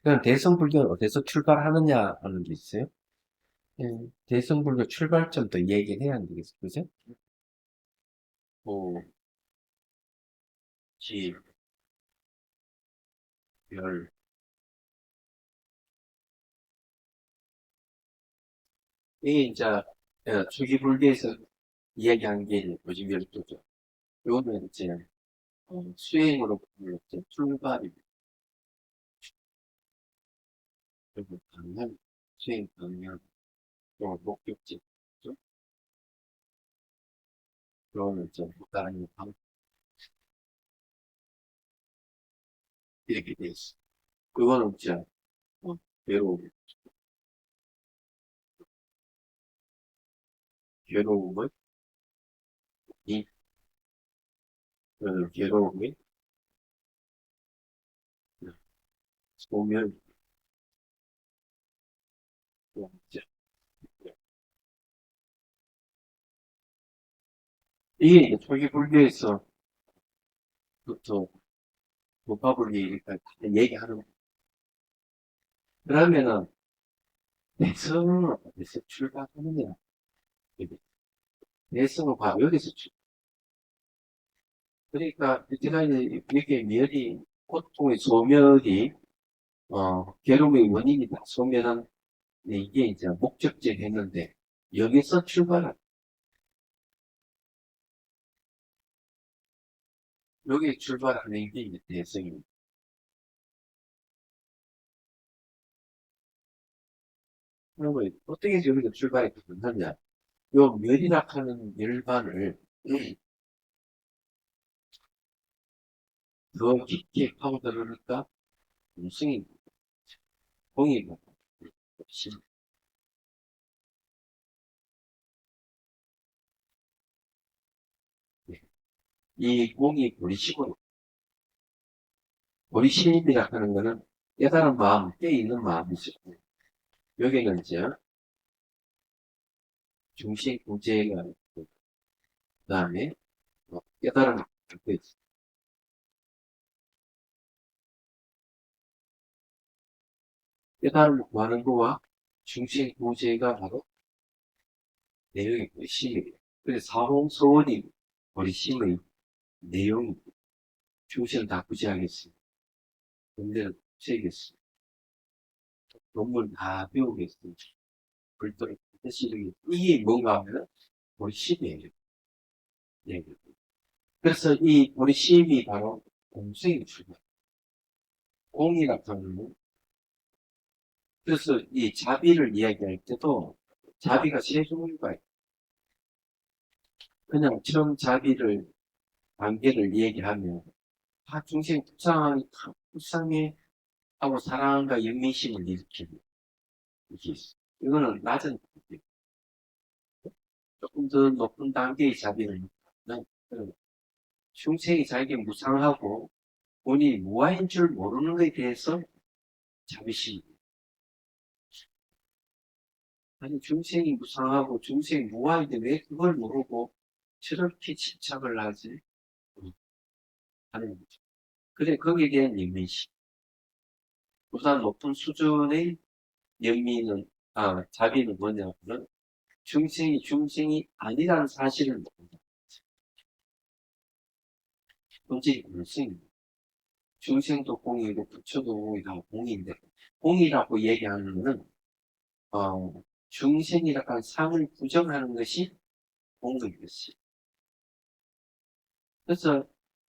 그럼 대성 불교는 어디서 출발하느냐 하는 게 있어요. 예, 대성 불교 출발점도 얘기를 해야 되겠어, 그죠? 뭐, 지, 별. 이게 이제, 초기 불교에서 이야기한 게 요즘 열도죠. 요거는 이제, 수행으로 보면 이제 출발입니다. 그리고 방향, 수행 방향, 또 목적지, 그죠? 그거는 이제 다른 방, 이렇게 돼 있어. 그거는 이제, 괴로움, 괴로움을, 이, 괴로움이, 소멸, 또 이제, 이게 이제 초기 불교에서부터 무파불교 얘기하는 거예요. 그러면은, 내성은 어디서 출발하느냐? 내성은 바로 여기서 출발. 그러니까, 이때까지 이렇게 멸이, 고통의 소멸이, 괴로움의 원인이다. 소멸한, 이게 이제 목적지를 했는데, 여기서 출발한, 여기 출발하는 게 이제 내성입니다. 그러면 어떻게 여기서 출발이 되느냐? 요 멸이라 하는 열반을 더 깊게 파고들으니까, 무성이, 공이, 이 공이 보리시고, 보리심이라 하는 거는 깨달은 마음, 깨 있는 마음이시고, 여기는 이제 중심 구제가 있고, 그 다음에 깨달음이 갖고 있어. 깨달음을 구하는 거와 중심 구제가 바로 내용이 보리심이에요. 그래서 사홍서원이 보리심의 내용이 중심을 다 구제하겠습니다. 문제는 구제하겠습니다. 논문 다 배우겠습니다. 별도로 뜻이 이게 뭔가 하면 보리심이에요. 네. 그래서 이 보리심이 바로 공생의 출발. 공이라고 하는 거. 그래서 이 자비를 이야기할 때도 자비가 세 종류가 있어요. 그냥 처음 자비를, 관계를 얘기하면, 중생 불쌍해 하고 사랑과 연민심을 일으키는 게 있어. 이거는 낮은 단계. 조금 더 높은 단계의 자비는, 중생이 자기가 무상하고 본인이 무아인 줄 모르는 것에 대해서 자비심. 아니, 중생이 무상하고 중생이 무아인데 왜 그걸 모르고 저렇게 집착을 하지? 하는 거죠. 그래, 거기에 대한 연민심. 보다 높은 수준의 연민은, 자비는 뭐냐면, 중생이 중생이 아니라는 사실을 모른다. 본질이 공생입니다. 중생도 공이고, 부처도 공이다, 공인데, 공이라고 얘기하는 거는, 중생이라고 하는 상을 부정하는 것이 공인 것이. 그래서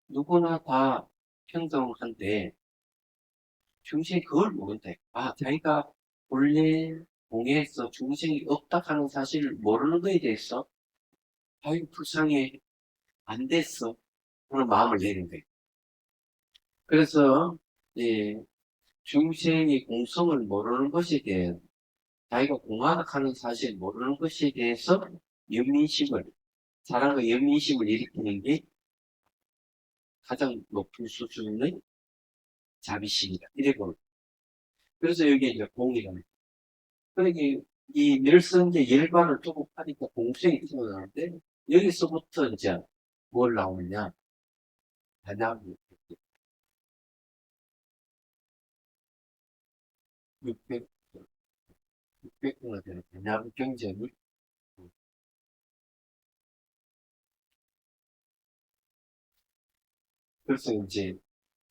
누구나 다 평등한데, 중생이 그걸 모른다. 자기가 본래 공에서 중생이 없다 하는 사실을 모르는 것에 대해서, 자기가 불쌍해, 안 됐어. 그런 마음을 내는 거예요. 그래서, 예, 중생이 공성을 모르는 것에 대해, 자기가 공하다 하는 사실을 모르는 것에 대해서 연민심을 사람의 연민심을 일으키는 게 가장 높은 수준의 자비심이다. 이래 보는. 그래서 여기에 이제 공이라는. 그러니까 이 멸성계 열반을 두고 하니까 공생이 태어나는데 여기서부터 이제 뭘 나오느냐? 단약이 600, 600개가 되는 단약 경쟁이. 그래서 이제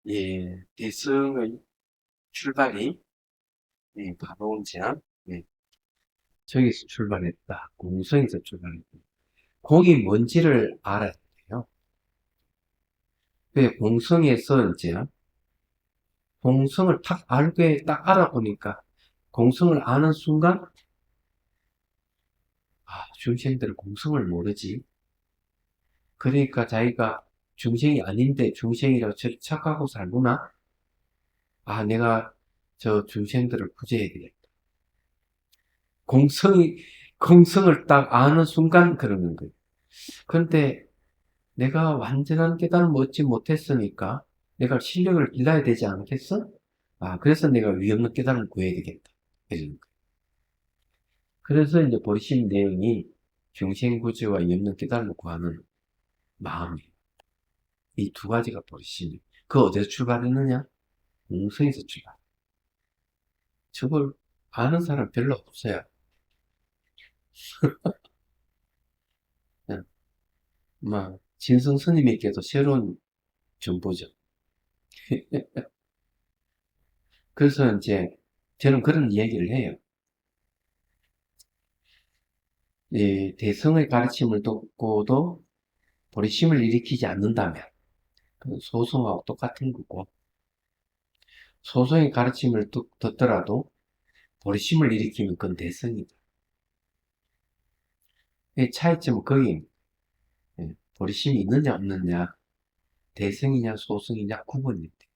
예, 대성의 출발이 바로 이제 저기서 출발했다. 공성에서 출발했다. 공이 뭔지를 알아야 돼요. 그 공성에서 이제 공성을 딱 알아보니까 공성을 아는 순간 중생들은 공성을 모르지. 그러니까 자기가 중생이 아닌데 중생이라고 착각하고 살구나. 내가 저 중생들을 구제해야 되겠다. 공성을 딱 아는 순간 그러는 거예요. 그런데 내가 완전한 깨달음을 얻지 못했으니까 내가 실력을 길러야 되지 않겠어? 그래서 내가 위없는 깨달음을 구해야 되겠다. 이러는 거예요. 그래서 이제 보리심 내용이 중생구제와 위없는 깨달음을 구하는 마음이에요. 이 두 가지가 보리심이에요. 그 어디서 출발했느냐? 공성에서 출발. 저걸 아는 사람 별로 없어요. 그냥 진성 스님에게도 새로운 정보죠. 그래서 이제 저는 그런 이야기를 해요. 이 대성의 가르침을 듣고도 보리심을 일으키지 않는다면 그건 소송하고 똑같은 거고, 소송의 가르침을 듣더라도 보리심을 일으키면 그건 대성이다. 이 차이점은 거기 보리심이 있느냐 없느냐, 대성이냐 소성이냐 구분이 돼.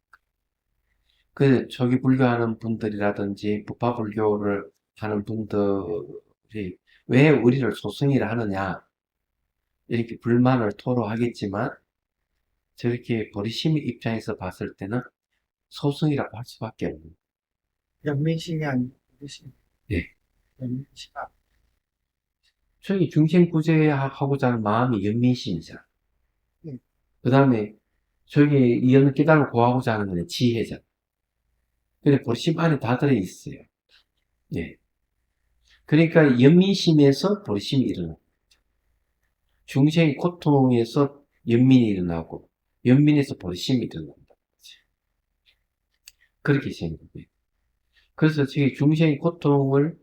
그 초기 불교하는 분들이라든지 부파 불교를 하는 분들이 왜 우리를 소성이라 하느냐 이렇게 불만을 토로하겠지만, 저렇게 보리심의 입장에서 봤을 때는 소성이라고 할 수밖에 없는 거예요.
연민심이 아니고 보리심.
예.
연민심.
저기 중생구제하고자 하는 마음이 연민심이잖아.
예.
그 다음에 저기 이어는 깨달음을 구하고자 하는 거는 지혜잖아. 근데 보리심 안에 다 들어있어요. 예. 그러니까 연민심에서 보리심이 일어나고, 중생의 고통에서 연민이 일어나고, 연민에서 보리심이 일어난다. 그렇게 생각해요. 그래서 저기 중생의 고통을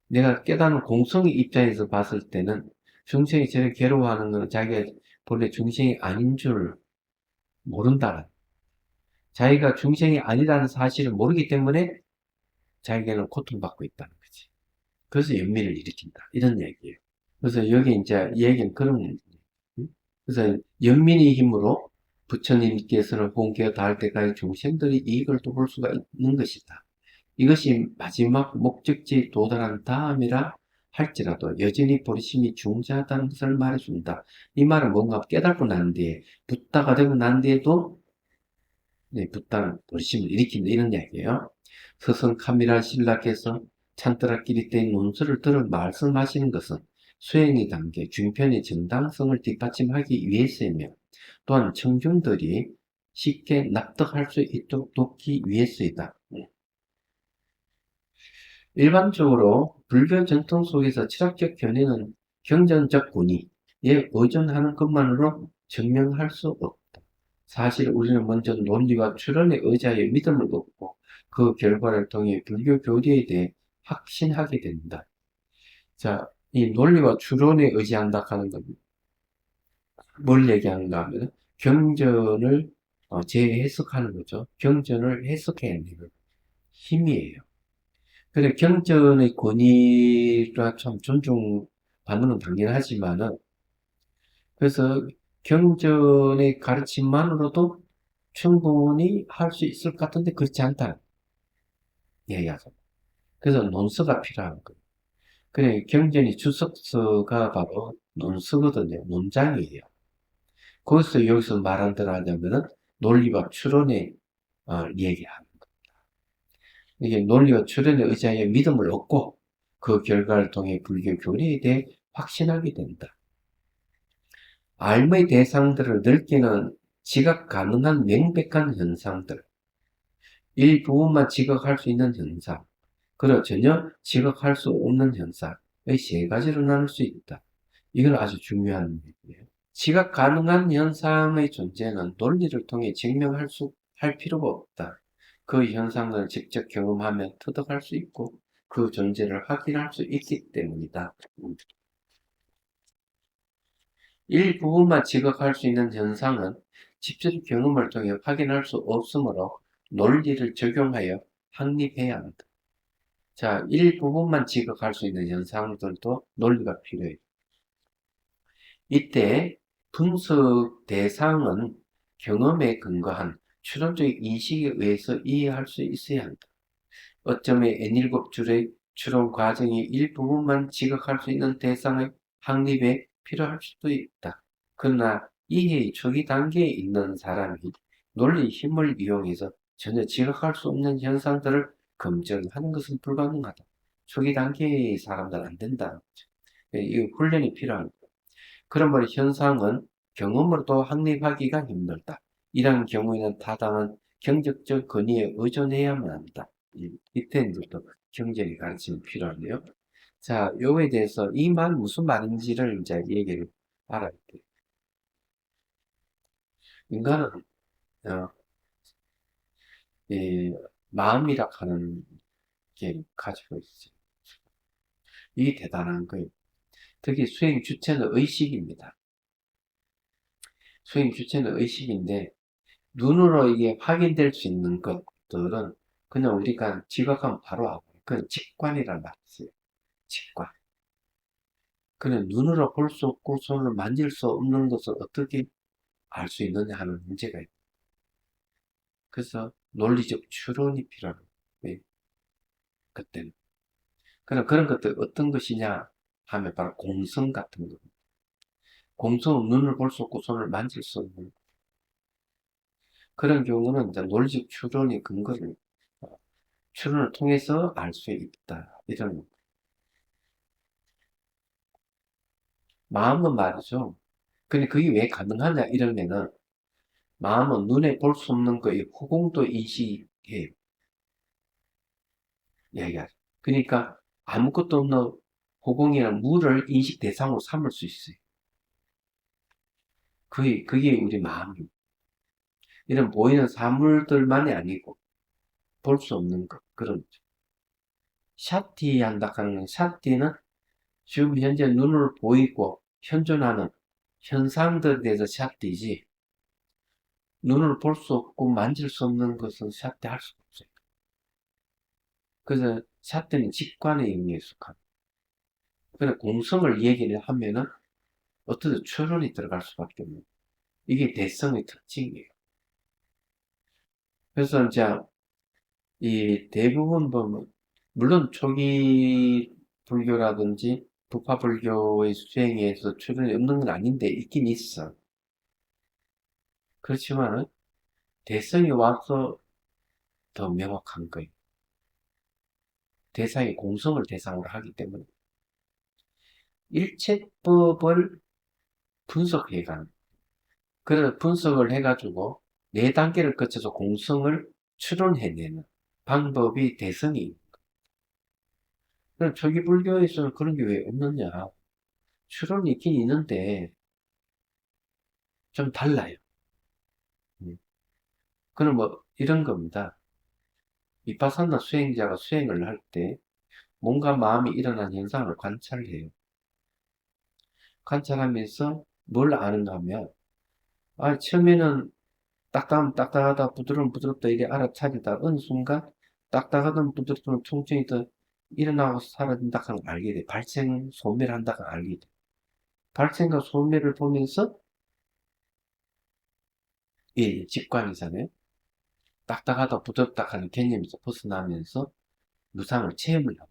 내가 깨닫는 공성의 입장에서 봤을 때는 중생이 저를 괴로워하는 것은 자기가 본래 중생이 아닌 줄 모른다는, 자기가 중생이 아니라는 사실을 모르기 때문에 자기는 고통받고 있다는 거지. 그래서 연민을 일으킨다. 이런 얘기예요. 그래서 여기 이제 이 얘기는 그런 얘기예요. 그래서 연민의 힘으로 부처님께서는 본계가 닿을 때까지 중생들이 이익을 도볼 수가 있는 것이다. 이것이 마지막 목적지에 도달한 다음이라 할지라도 여전히 보리심이 중자하다는 것을 말해준다. 이 말은 뭔가 깨닫고 난 뒤에, 붓다가 되고 난 뒤에도 붓다는 보리심을 일으킨다. 이런 이야기예요. 서성 카미라 신라께서 찬따라끼리 때 논설을 들어 말씀하시는 것은 수행의 단계, 중편의 정당성을 뒷받침하기 위해서이며, 또한 청중들이 쉽게 납득할 수 있도록 돕기 위해서이다. 일반적으로 불교 전통 속에서 철학적 견해는 경전적 권위에 의존하는 것만으로 증명할 수 없다. 사실 우리는 먼저 논리와 추론에 의지하여 믿음을 얻고 그 결과를 통해 불교 교리에 대해 확신하게 된다. 자, 이 논리와 추론에 의지한다 하는 건 뭘 얘기하는가 하면 경전을 재해석하는 거죠. 경전을 해석해내는 힘이에요. 그래, 경전의 권위가 참 존중받는 건 당연하지만은, 그래서 경전의 가르침만으로도 충분히 할 수 있을 것 같은데 그렇지 않다. 얘기하죠. 그래서 논서가 필요한 거예요. 그래, 경전이 주석서가 바로 논서거든요. 논장이에요. 거기서 여기서 말한들 하자면은 논리와 추론의 얘기하는 거. 이게 논리와 추론에 의지하여 믿음을 얻고 그 결과를 통해 불교 교리에 대해 확신하게 된다. 알의 대상들을 느끼는 지각 가능한 명백한 현상들, 일부분만 지각할 수 있는 현상, 그리고 전혀 지각할 수 없는 현상의 세 가지로 나눌 수 있다. 이건 아주 중요한 얘기예요. 지각 가능한 현상의 존재는 논리를 통해 할 필요가 없다. 그 현상을 직접 경험하면 터득할 수 있고 그 존재를 확인할 수 있기 때문이다. 일부분만 지각할 수 있는 현상은 직접 경험을 통해 확인할 수 없으므로 논리를 적용하여 확립해야 한다. 자, 일부분만 지각할 수 있는 현상들도 논리가 필요해요. 이때 분석 대상은 경험에 근거한 추론적 인식에 의해서 이해할 수 있어야 한다. 어쩌면 N7줄의 추론 과정의 일부분만 지각할 수 있는 대상의 확립에 필요할 수도 있다. 그러나 이해의 초기 단계에 있는 사람이 논리의 힘을 이용해서 전혀 지각할 수 없는 현상들을 검증하는 것은 불가능하다. 초기 단계의 사람들은 안 된다. 이 훈련이 필요한 거다. 그러므로 현상은 경험으로도 확립하기가 힘들다. 이런 경우에는 타당한 경적적 근위에 의존해야만 한다. 이때부터 경전이 가르침이 필요한데요. 자, 요거에 대해서 이 말 무슨 말인지를 이제 얘기를 알아야 돼요. 인간은 어, 이 마음이라 하는 게 가지고 있어요. 이게 대단한 거예요. 특히 수행 주체는 의식입니다. 수행 주체는 의식인데 눈으로 이게 확인될 수 있는 것들은 그냥 우리가 지각하면 바로 하고 그건 직관이라는 말이 있어요. 직관. 그냥 눈으로 볼 수 없고 손으로 만질 수 없는 것을 어떻게 알 수 있느냐 하는 문제가 있어요. 그래서 논리적 추론이 필요한 거예요. 그때는. 그런 것들 어떤 것이냐 하면 바로 공성 같은 겁니다. 공성은 눈을 볼 수 없고 손을 만질 수 없는 그런 경우는 이제 논리적 추론이 근거를 추론을 통해서 알 수 있다. 이런 마음은 말이죠. 근데 그게 왜 가능하냐 이러면은 마음은 눈에 볼 수 없는 거의 후공도 인식해요. 얘기하죠. 그러니까 아무것도 없는 후공이나 물을 인식 대상으로 삼을 수 있어요. 그게 우리 마음입니다. 이런 보이는 사물들만이 아니고 볼 수 없는 것 그런 샤티 한다 하는 샤티는 지금 현재 눈으로 보이고 현존하는 현상들에 대해서 샤티지 눈으로 볼 수 없고 만질 수 없는 것은 샤티 할 수가 없어요. 그래서 샤티는 직관의 영역에 속합니다. 그래서 공성을 얘기를 하면은 어떤 추론이 들어갈 수밖에 없는 이게 대성의 특징이에요. 그래서 이제 이 대부분 보면 물론 초기 불교라든지 부파 불교의 수행에서 추론이 없는 건 아닌데 있긴 있어. 그렇지만은 대성이 와서 더 명확한 거예요. 대상이 공성을 대상으로 하기 때문에 일체법을 분석해가는 그래서 분석을 해가지고 네 단계를 거쳐서 공성을 추론해내는 방법이 대성이 초기 불교에서는 그런 게 왜 없느냐 추론이 있긴 있는데 좀 달라요. 그럼 뭐 이런 겁니다. 비파사나 수행자가 수행을 할 때 뭔가 마음이 일어난 현상을 관찰해요. 관찰하면서 뭘 아는가 하면 처음에는 딱딱하다 부드럽다 이래 알아차리다 어느 순간 딱딱하던 부드럽던 통증이 더 일어나고 사라진다 하는 걸 알게 돼. 발생 소멸 한다 는 알게 돼. 발생과 소멸을 보면서 이 직관이잖아요. 딱딱하다 부드럽다 하는 개념에서 벗어나면서 무상을 체험을 합니다.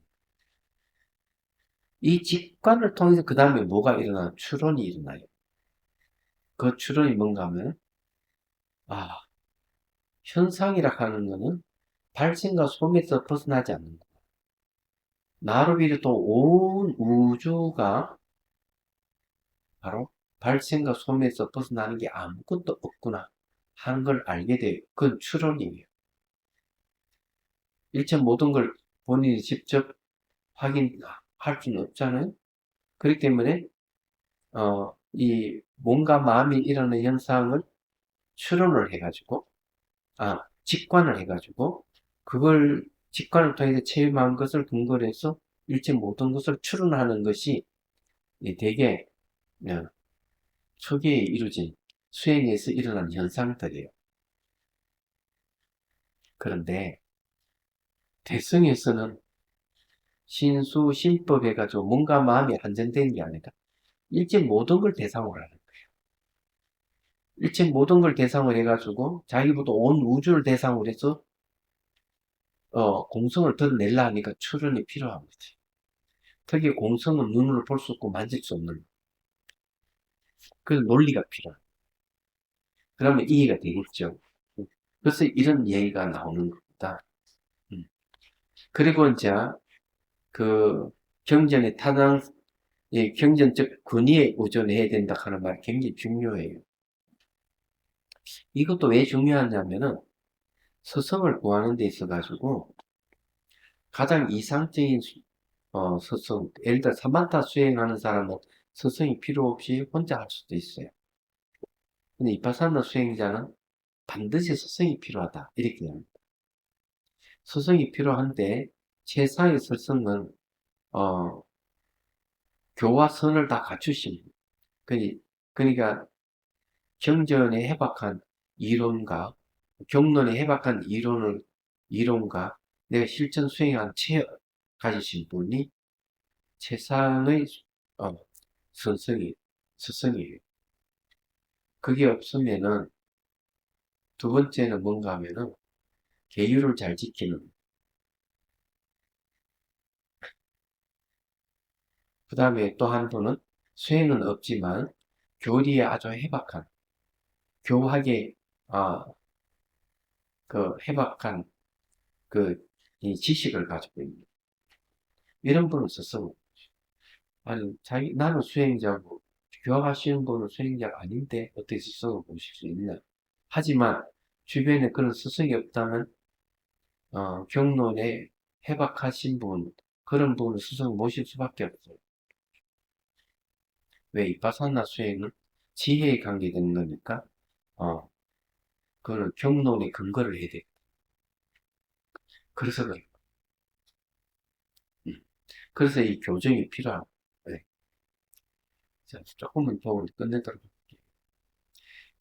이 직관을 통해서 그 다음에 뭐가 일어나요? 추론이 일어나요. 그 추론이 뭔가 하면, 아, 현상이라 하는 거는 발생과 소멸에서 벗어나지 않는다. 나로 비롯한 온 우주가 바로 발생과 소멸에서 벗어나는 게 아무것도 없구나 하는 걸 알게 돼요. 그건 추론이에요. 일체 모든 걸 본인이 직접 확인할 수는 없잖아요. 그렇기 때문에 이 몸과 마음이 일어나는 현상을 추론을 해가지고 직관을 해가지고 그걸 직관을 통해서 체험한 것을 근거로 해서 일체 모든 것을 추론하는 것이 되게 초기에 이루어진 수행에서 일어난 현상들이에요. 그런데 대승에서는 신수, 신법 해가지고 몸과 마음이 한정되는 게 아니라 일체 모든 걸 대상으로 하는 거예요. 일체 모든 걸 대상으로 해가지고 자기보다 온 우주를 대상으로 해서 공성을 드러내려 하니까 추론이 필요한 거지. 특히 공성은 눈으로 볼 수 없고 만질 수 없는 그 논리가 필요한. 그러면 이해가 되겠죠. 그래서 이런 얘기가 나오는 겁니다. 음. 그리고 이제 그 경전의 타당, 경전적 권위에 의존해야 된다 하는 말 굉장히 중요해요. 이것도 왜 중요하냐면은 스성을 구하는 데 있어가지고 가장 이상적인 스성, 예를 들어 사만타 수행하는 사람은 스성이 필요 없이 혼자 할 수도 있어요. 근데 이파사나 수행자는 반드시 스성이 필요하다 이렇게 합니다. 스성이 필요한데 최상의 스성은 어, 교와 선을 다 갖추십니다. 그러니까 경전에 해박한 이론과 경론에 해박한 이론과 내가 실천 수행한 가지신 분이 최상의 어, 스승이에요. 그게 없으면은 두 번째는 뭔가 하면은 계율을 잘 지키는. 그 다음에 또 한 분은 수행은 없지만 교리에 아주 해박한 교학의 아, 그 해박한 이 지식을 가지고 있는 이런 분을 스승. 아니 나는 수행자고 교학하시는 분은 수행자가 아닌데 어떻게 스승을 보실 수 있냐. 하지만 주변에 그런 스승이 없다면 경론에 해박하신 분 그런 분을 스승을 모실 수밖에 없어요. 왜 이파사나 수행은 지혜에 관계되는 거니까 그거는 경론에 근거를 해야 돼. 그래서 그래요. 음. 그래서 이 교정이 필요하고 네. 자, 조금만 보고 끝내도록 할게요.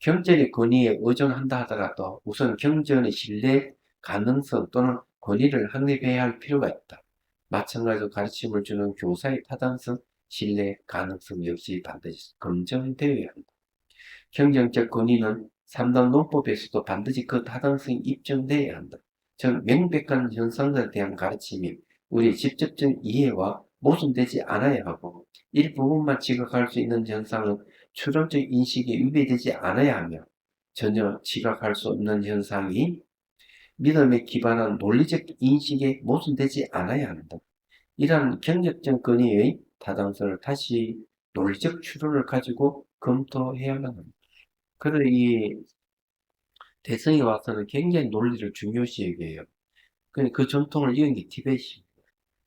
경전의 권위에 의존한다 하더라도 우선 경전의 신뢰 가능성 또는 권위를 확립해야 할 필요가 있다. 마찬가지로 가르침을 주는 교사의 타당성, 신뢰 가능성 역시 반드시 검증되어야 한다. 경쟁적 권위는 3단 논법에서도 반드시 그 타당성이 입증되어야 한다. 즉 명백한 현상들에 대한 가르침이 우리 직접적 이해와 모순되지 않아야 하고 일부분만 지각할 수 있는 현상은 추론적 인식에 위배되지 않아야 하며 전혀 지각할 수 없는 현상이 믿음에 기반한 논리적 인식에 모순되지 않아야 한다. 이러한 경력적 권위의 타당성을 다시 논리적 추론을 가지고 검토해야만 합니다. 그래서 이 대성에 와서는 굉장히 논리를 중요시 여겨요. 그 전통을 이은 게 티벳입니다.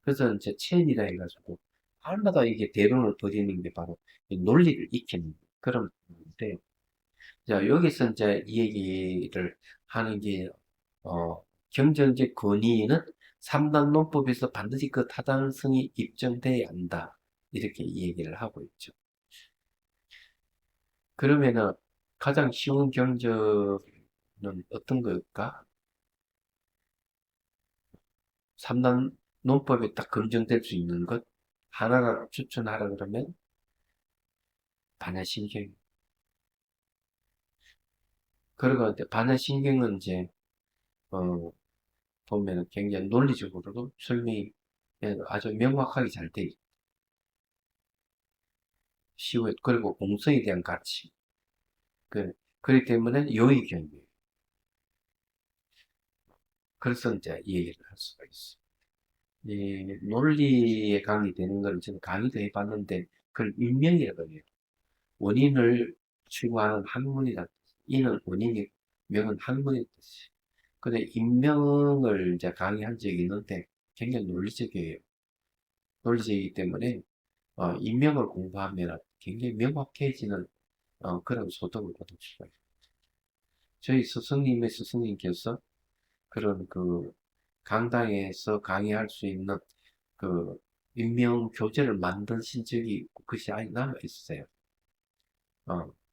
그래서 이제 첸이라 해가지고 날마다 이게 대론을 벌이는 게 바로 이 논리를 익히는 그런 건데, 자 여기서 이제 이 얘기를 하는 게 경전적 권위는 3단 논법에서 반드시 그 타당성이 입증돼야 한다. 이렇게 이 얘기를 하고 있죠. 그러면은 가장 쉬운 경전은 어떤 걸까? 3단 논법에 딱 검증될 수 있는 것 하나를 추천하라 그러면 반야신경. 그리고 이제 반야신경은 이제 보면 굉장히 논리적으로도 설명이 아주 명확하게 잘 돼 있고 시효, 그리고 공성에 대한 가치. 그렇기 때문에 요의경이에요. 그래서 이제 이 얘기를 할 수가 있어. 이 논리에 강의 되는 걸 저는 강의도 해봤는데, 그걸 인명이라고 해요. 원인을 추구하는 학문이다. 이는 원인이, 명은 학문의 뜻이. 근데 인명을 이제 강의한 적이 있는데 굉장히 논리적이에요. 논리적이기 때문에 인명을 공부하면 굉장히 명확해지는 그런 소득을 얻을 수가 있어요. 저희 스승님의 스승님께서 그런 그 강당에서 강의할 수 있는 그 인명 교재를 만드신 적이 그것이 아직 남아 있어요.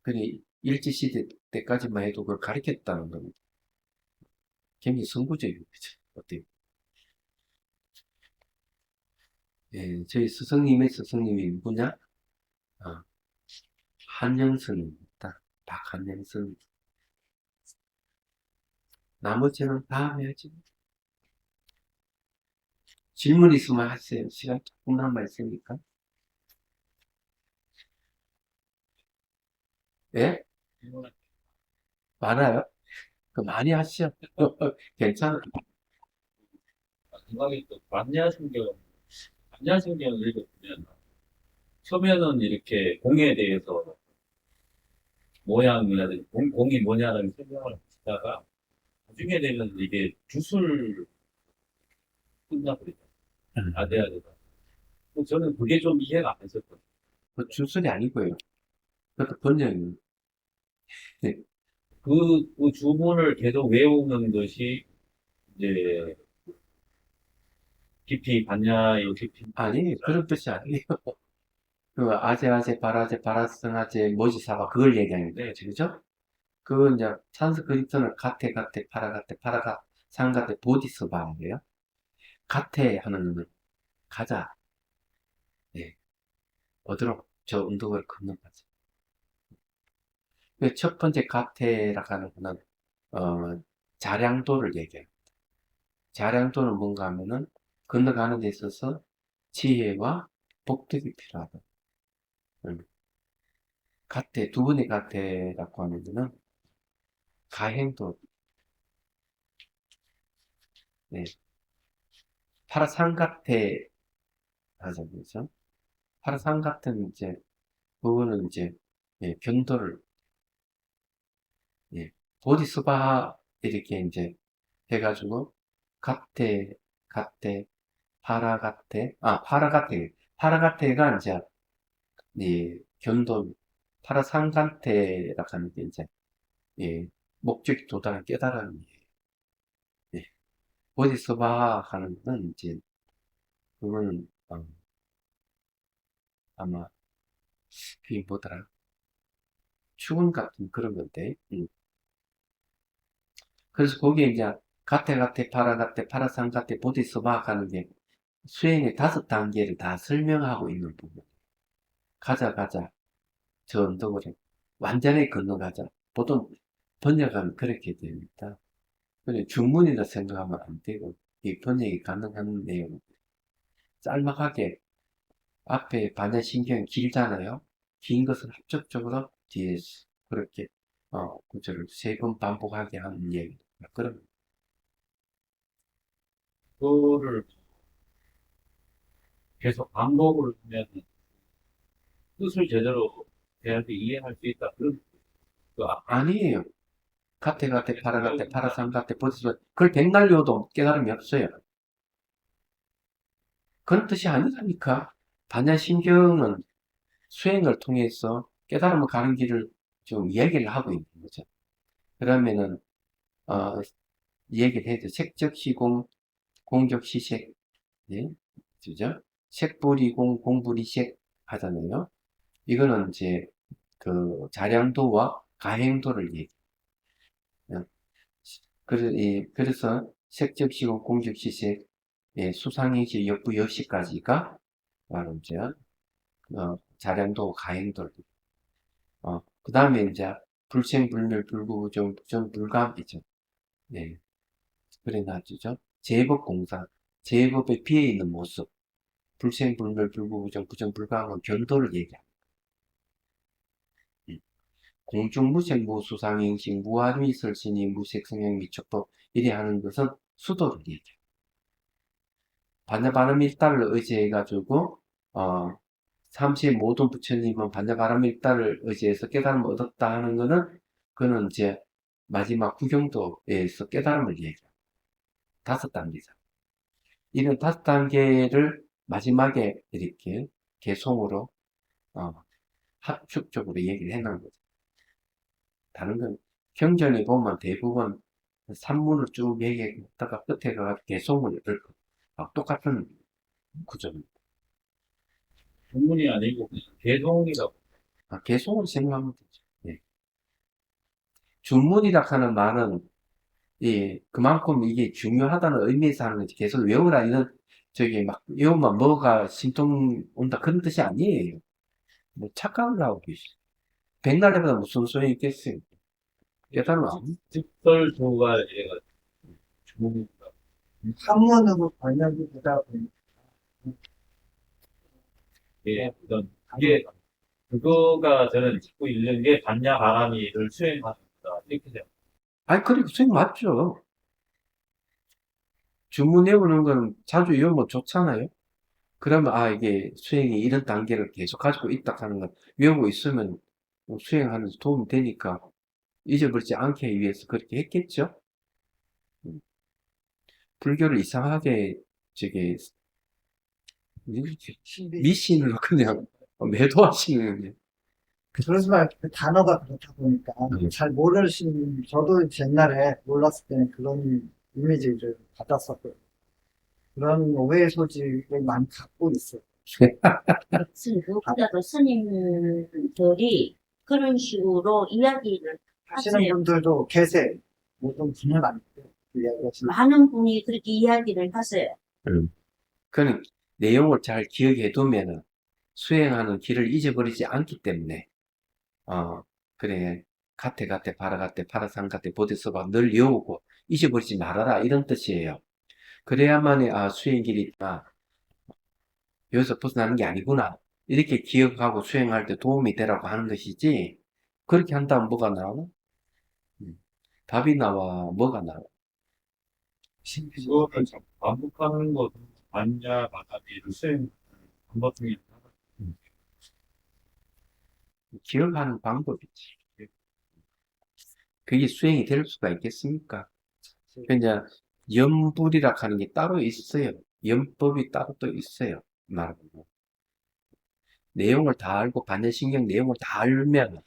근데 일제시대 때까지만 해도 그걸 가르쳤다는 겁니다. 굉장히 선구적인 거죠. 어때요? 예, 저희 스승님의 스승님이 누구냐? 어, 한영선입니다. 박한영선. 나머지는 다음에 하지. 질문 있으면 하세요. 시간 조금 남아 있으니까. 예? 많아요? 그 많이 하시죠. 괜찮아.
생각이 또 반야신경을 읽어보면 처음에는 이렇게 공에 대해서 모양이라든지 공이 뭐냐라는 설명을 하시다가 나중에 되면 이게 주술 끝나버리죠. 아, 돼야 되다. 저는 그게 좀 이해가 안 됐었거든요.
그 주술이 아니고요. 그것도 번역입니다. 네.
그 주문을 계속 외우는 것이 이제 깊이 반야의 깊이
아니, 그런 뜻이 아니에요. 그 아제, 바라승아제, 모지사바 그걸 얘기하는 거죠. 그죠? 그건 이제 산스크리트는 가테, 파라가, 상가테, 보디스바예요. 가테 하는 거는 가자. 예. 어디로? 저 운동을 걷는 거지. 첫 번째 가테라고 하는 거는, 자량도를 얘기해요. 자량도는 뭔가 하면은, 건너가는 데 있어서 지혜와 복덕이 필요하다. 가테, 두 번의 가테라고 하는 거는, 가행도, 네. 파라상가테 하죠. 그죠? 파라상가테는 이제, 그거는 이제, 예, 변도를, 예, 보디스바, 이렇게 이제 해가지고, 가테, 가테, 파라가테가 이제, 이 견도, 파라상가테라고 하는 게 이제, 예, 목적이 도달한 깨달음이에요. 예, 보디스바 하는 건 이제, 그거는, 아마, 그게 뭐더라? 추군 같은 그런 건데, 그래서 거기에 이제 파라상가테, 보디스바 하는 게 수행의 5단계를 다 설명하고 있는 부분. 가자. 저 언덕을 완전히 건너가자. 보통 번역하면 그렇게 됩니다. 근데 중문이라 생각하면 안 되고, 이 번역이 가능한 내용. 짤막하게 앞에 반야신경이 길잖아요. 긴 것은 합적적으로 뒤에 그렇게 구절을 3번 반복하게 하는 얘기. 그럼
그거를 계속 반복을 하면 뜻을 제대로 대한테 이해할 수 있다. 그런 그
아니에요. 파라상가테, 보디스바 그걸 백날려도 깨달음이 없어요. 그런 뜻이 아니라니까. 반야신경은 수행을 통해서 깨달음을 가는 길을 좀 이야기를 하고 있는 거죠. 그러면은, 어, 얘기를 해도 색적시공, 공적시색, 예, 그죠? 색불이공, 공불이색 하잖아요. 이거는 이제 그 자량도와 가행도를 얘기해요. 그래서 색적시공, 공적시색, 예, 수상행시, 역부, 역시까지가 바로 이제 자량도, 가행도. 그 다음에 이제 불생, 불멸, 불구부정, 부정, 불감이죠. 네, 그래 놔주죠. 제법 공사, 제법에 비해 있는 모습. 불생, 불멸, 불구부정, 부정, 불감은 견도를 얘기합니다. 공중무색 무수상행식 무한미설신이 무색성행 미촉법 이래 하는 것은 수도를 얘기해요. 반야바람일다를 의지해가지고 삼시 모든 부처님은 반야바람일다를 의지해서 깨달음을 얻었다 하는 거는 그는 이제 마지막 구경도에서 깨달음을 얘기해요. 5단계죠. 이런 5단계를 마지막에 이렇게 개송으로 합축적으로 얘기를 해놓은 거죠. 다른 건 경전에 보면 대부분 산문을 쭉 얘기했다가 끝에 가서 개송을 읽고 똑같은 구조입니다.
본문이 아니고 그냥 개송이라고.
개송을 생각하면 되죠. 예. 준문이라 하는 말은 그만큼 이게 중요하다는 의미에서 하는 거지. 계속 외우라 이런 저기 막 외우면 뭐가 신통 온다 그런 뜻이 아니에요. 뭐 착각을 하고 계시죠. 백날 해보다 무슨 소용이 있겠어요. 깨달으면 아무
직설조가 얘가 주문이다.
한문으로 번역이 되다 보니까
이게 그거가 저는 자꾸 읽는 게 반야 바람이를 수행하다 이렇게 돼요.
아니, 그리고 수행 맞죠. 주문 외우는 건 자주 외우면 좋잖아요. 그러면, 이게 수행이 이런 단계를 계속 가지고 있다 하는 걸 외우고 있으면 수행하는 데 도움이 되니까 잊어버리지 않게 위해서 그렇게 했겠죠. 불교를 이상하게, 저기, 미신으로 그냥 매도하시는,
그래서 그 단어가 그렇다 보니까 잘 모르시는 저도 옛날에 몰랐을 때는 그런 이미지를 받았었고요. 그런 오해의 소지를 많이 갖고 있어요.
무엇보다도 스님들이 그런 식으로 이야기를
하시는
하세요.
분들도 계세요. 모든 분은 아니고 이야기하시는
많은 분이 그렇게 이야기를 하세요.
그는 내용을 잘 기억해 두면은 수행하는 길을 잊어버리지 않기 때문에, 그래, 가테 파라가테 파라상가테 보디서바 늘 외우고 잊어버리지 말아라 이런 뜻이에요. 그래야만이 수행길이 여기서 벗어나는 게 아니구나 이렇게 기억하고 수행할 때 도움이 되라고 하는 것이지, 그렇게 한다면 뭐가 나오나? 답이 나와, 뭐가 나와?
그거를 자꾸 반복하는 것도 반야 바람이를 수행하는 방법 중에 하나.
기억하는 방법이지. 그게 수행이 될 수가 있겠습니까? 그냥 염불이라 하는 게 따로 있어요. 염법이 따로 또 있어요. 말하면. 내용을 다 알고 반야신경 내용을 다 알면,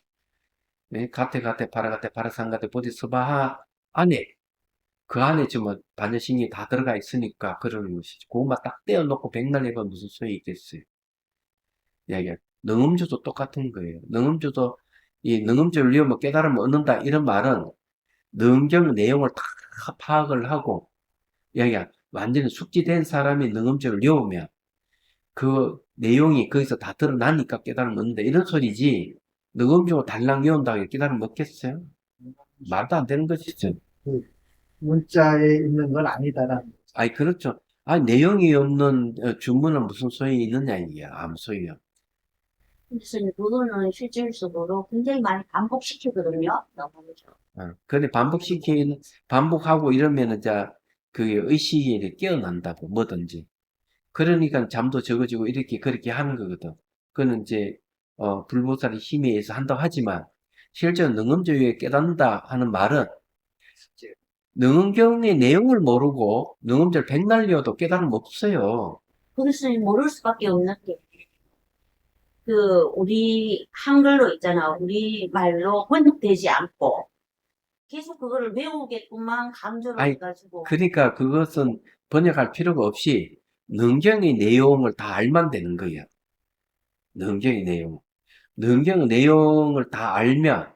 가테 파라가테 파라상가테 보디스바하 안에 그 안에 지금 반야신경이 다 들어가 있으니까 그러는 것이지. 그것만 딱 떼어놓고 백날 해봐 무슨 소용이 있겠어요. 이야기야. 능음주도 똑같은 거예요. 능음주도 이 능음주를 외우면 깨달음을 얻는다 이런 말은 능경 내용을 다 파악을 하고, 이야기야. 완전히 숙지된 사람이 능음주를 외우면 그 내용이 거기서 다 드러나니까 깨달음을 얻는다 이런 소리지, 능음주고 달랑 외운다고 깨달음을 얻겠어요? 말도 안 되는 것이죠.
문자에 있는 건 아니다라는
아니, 그렇죠. 내용이 없는 주문은 무슨 소용이 있느냐, 이게. 아무 소용이 없.
그래서 그거는 실질적으로 굉장히 많이 반복시키거든요. 너무죠.
근데 반복하고 이러면은, 그 의식이 깨어난다고, 뭐든지. 그러니까 잠도 적어지고, 이렇게, 그렇게 하는 거거든. 그거는 이제, 불보살의 힘에 의해서 한다고 하지만, 실제 능음조에 깨닫는다 하는 말은, 능음경의 내용을 모르고, 능음절 백날 외워도 깨달음 없어요.
그래서 모를 수밖에 없는 게, 우리 한글로 있잖아. 우리 말로 번역되지 않고, 계속 그거를 외우게끔만 강조를
아니,
해가지고.
그러니까 그것은 번역할 필요가 없이 능경의 내용을 다 알면 되는 거예요. 능경의 내용. 능경의 내용을 다 알면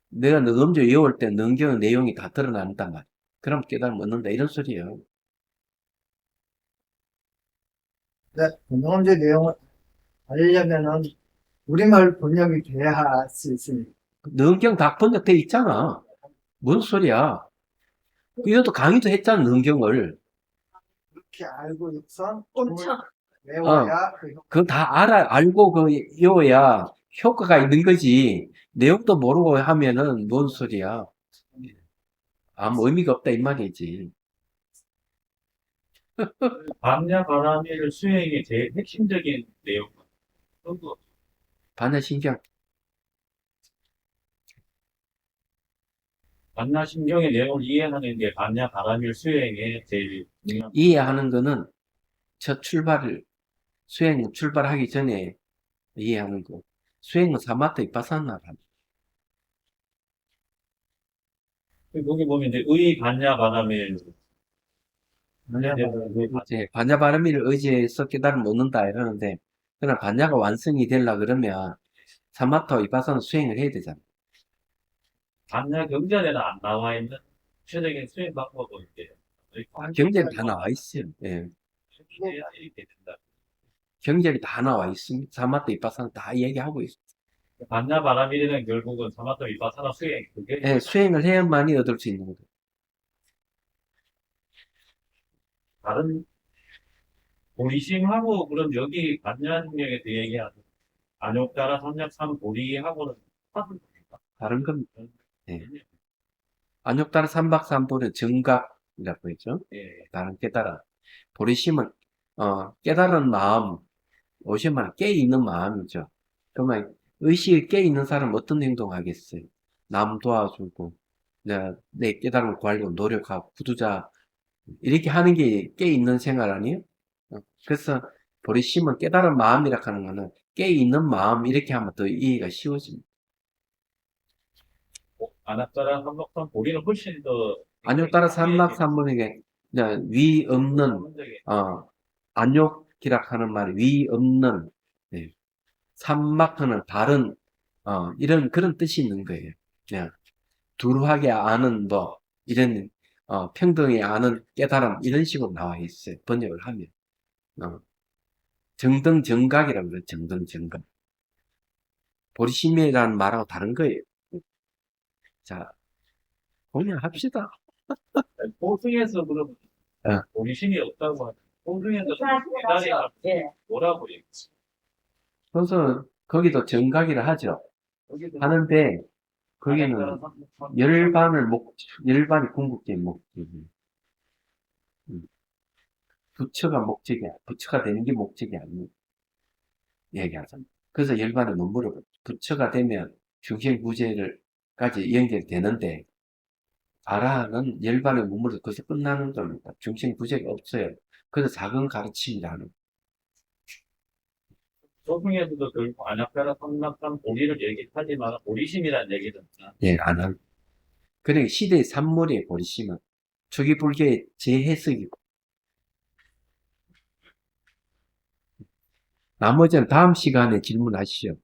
내가 능음조 외울 때 능경의 내용이 다 드러난단 말이야. 그럼 깨달음 얻는다 이런 소리예요.
능엄제 내용을 알려면은 우리말 번역이 돼야 할 수 있으니까.
능경 다 번역돼 있잖아. 뭔 소리야. 이것도 강의도 했잖아, 능경을.
그렇게 알고 있어
엄청.
외워야 그
그거 다 알고 외워야 효과가 있는 거지. 내용도 모르고 하면은 뭔 소리야. 아무 의미가 없다 이 말이지.
반야 바람일 수행의 제일 핵심적인 내용은 어떤 거?
반야신경.
반야신경의 내용을 이해하는 게 반야 바람일 수행의 제일 중요한.
이해하는 거는 첫 수행 출발하기 전에 이해하는 거. 수행은 사마타 위파사나라.
거기 보면 이제 의 반야 바람일
이제 반야 바람이를 의지해서 깨달음 얻는다 이러는데, 그러나 반야가 완성이 되려 그러면 사마타 위파사나 수행을 해야 되잖아.
반야 경전에는 안 나와 있는 구체적인 수행 방법을 이렇게
경전이 다 나와 있어요. 예.
이렇게 된다.
경전이 다 나와 있습니다. 사마타 위파사나 다 얘기하고 있어요.
반야 바람일은 결국은 사마타 위파사나 수행 그게
예, 수행을 해야만이 얻을 수 있는 거예요.
다른 보리심하고 그럼 여기 반야신경에서 얘기하는 안욕따라 삼약삼 보리하고는 똑같은 겁니까?
다른 건, 예. 안욕다른 삼박삼보는 정각이라고 했죠.
예.
다른 깨달아. 보리심은, 깨달은 마음, 오시면 깨있는 마음이죠. 그러면 의식이 깨있는 사람은 어떤 행동 하겠어요? 남 도와주고, 내 깨달음을 구하려고 노력하고, 구두자, 이렇게 하는 게 깨있는 생활 아니에요? 그래서 보리심은 깨달은 마음이라 하는 거는 깨있는 마음, 이렇게 하면 더 이해가 쉬워집니다.
안욕따라 삼박삼 보리는 훨씬 더
안욕따라 삼박삼본에게 위 없는, 안욕이라 하는 말이 위 없는, 예. 삼막하는 다른, 이런 그런 뜻이 있는 거예요. 그냥 두루하게 아는 뭐 이런 평등히 아는 깨달음 이런 식으로 나와 있어요. 번역을 하면 정등정각이라고 그래요. 정등정각. 보리심이라는 말하고 다른 거예요. 자, 공유합시다.
호중에서 그러면
예.
보리심이 없다고 하는 호중에서 기다리가
예.
뭐라고 얘기했지?
그래서 거기도 정각이라 하죠. 하는데 거기는 열반이 궁극적인 목적이에요. 부처가 목적이야. 부처가 되는 게 목적이 아니에요. 얘기하잖아. 그래서 열반을 못 물어봐요. 부처가 되면 중생구제를까지 연결되는데, 아라는 열반을 못 물어. 거기서 끝나는 겁니다. 중생구제가 없어요. 그래서 작은 가르침이라는.
소승에서도 결국 안욕따라 삼박삼 보리를 얘기하지만 보리심이라는 얘기는
예, 안 한. 그러니까 시대의 산물이에요, 보리심은. 초기 불교의 재해석이고. 나머지는 다음 시간에 질문하시죠.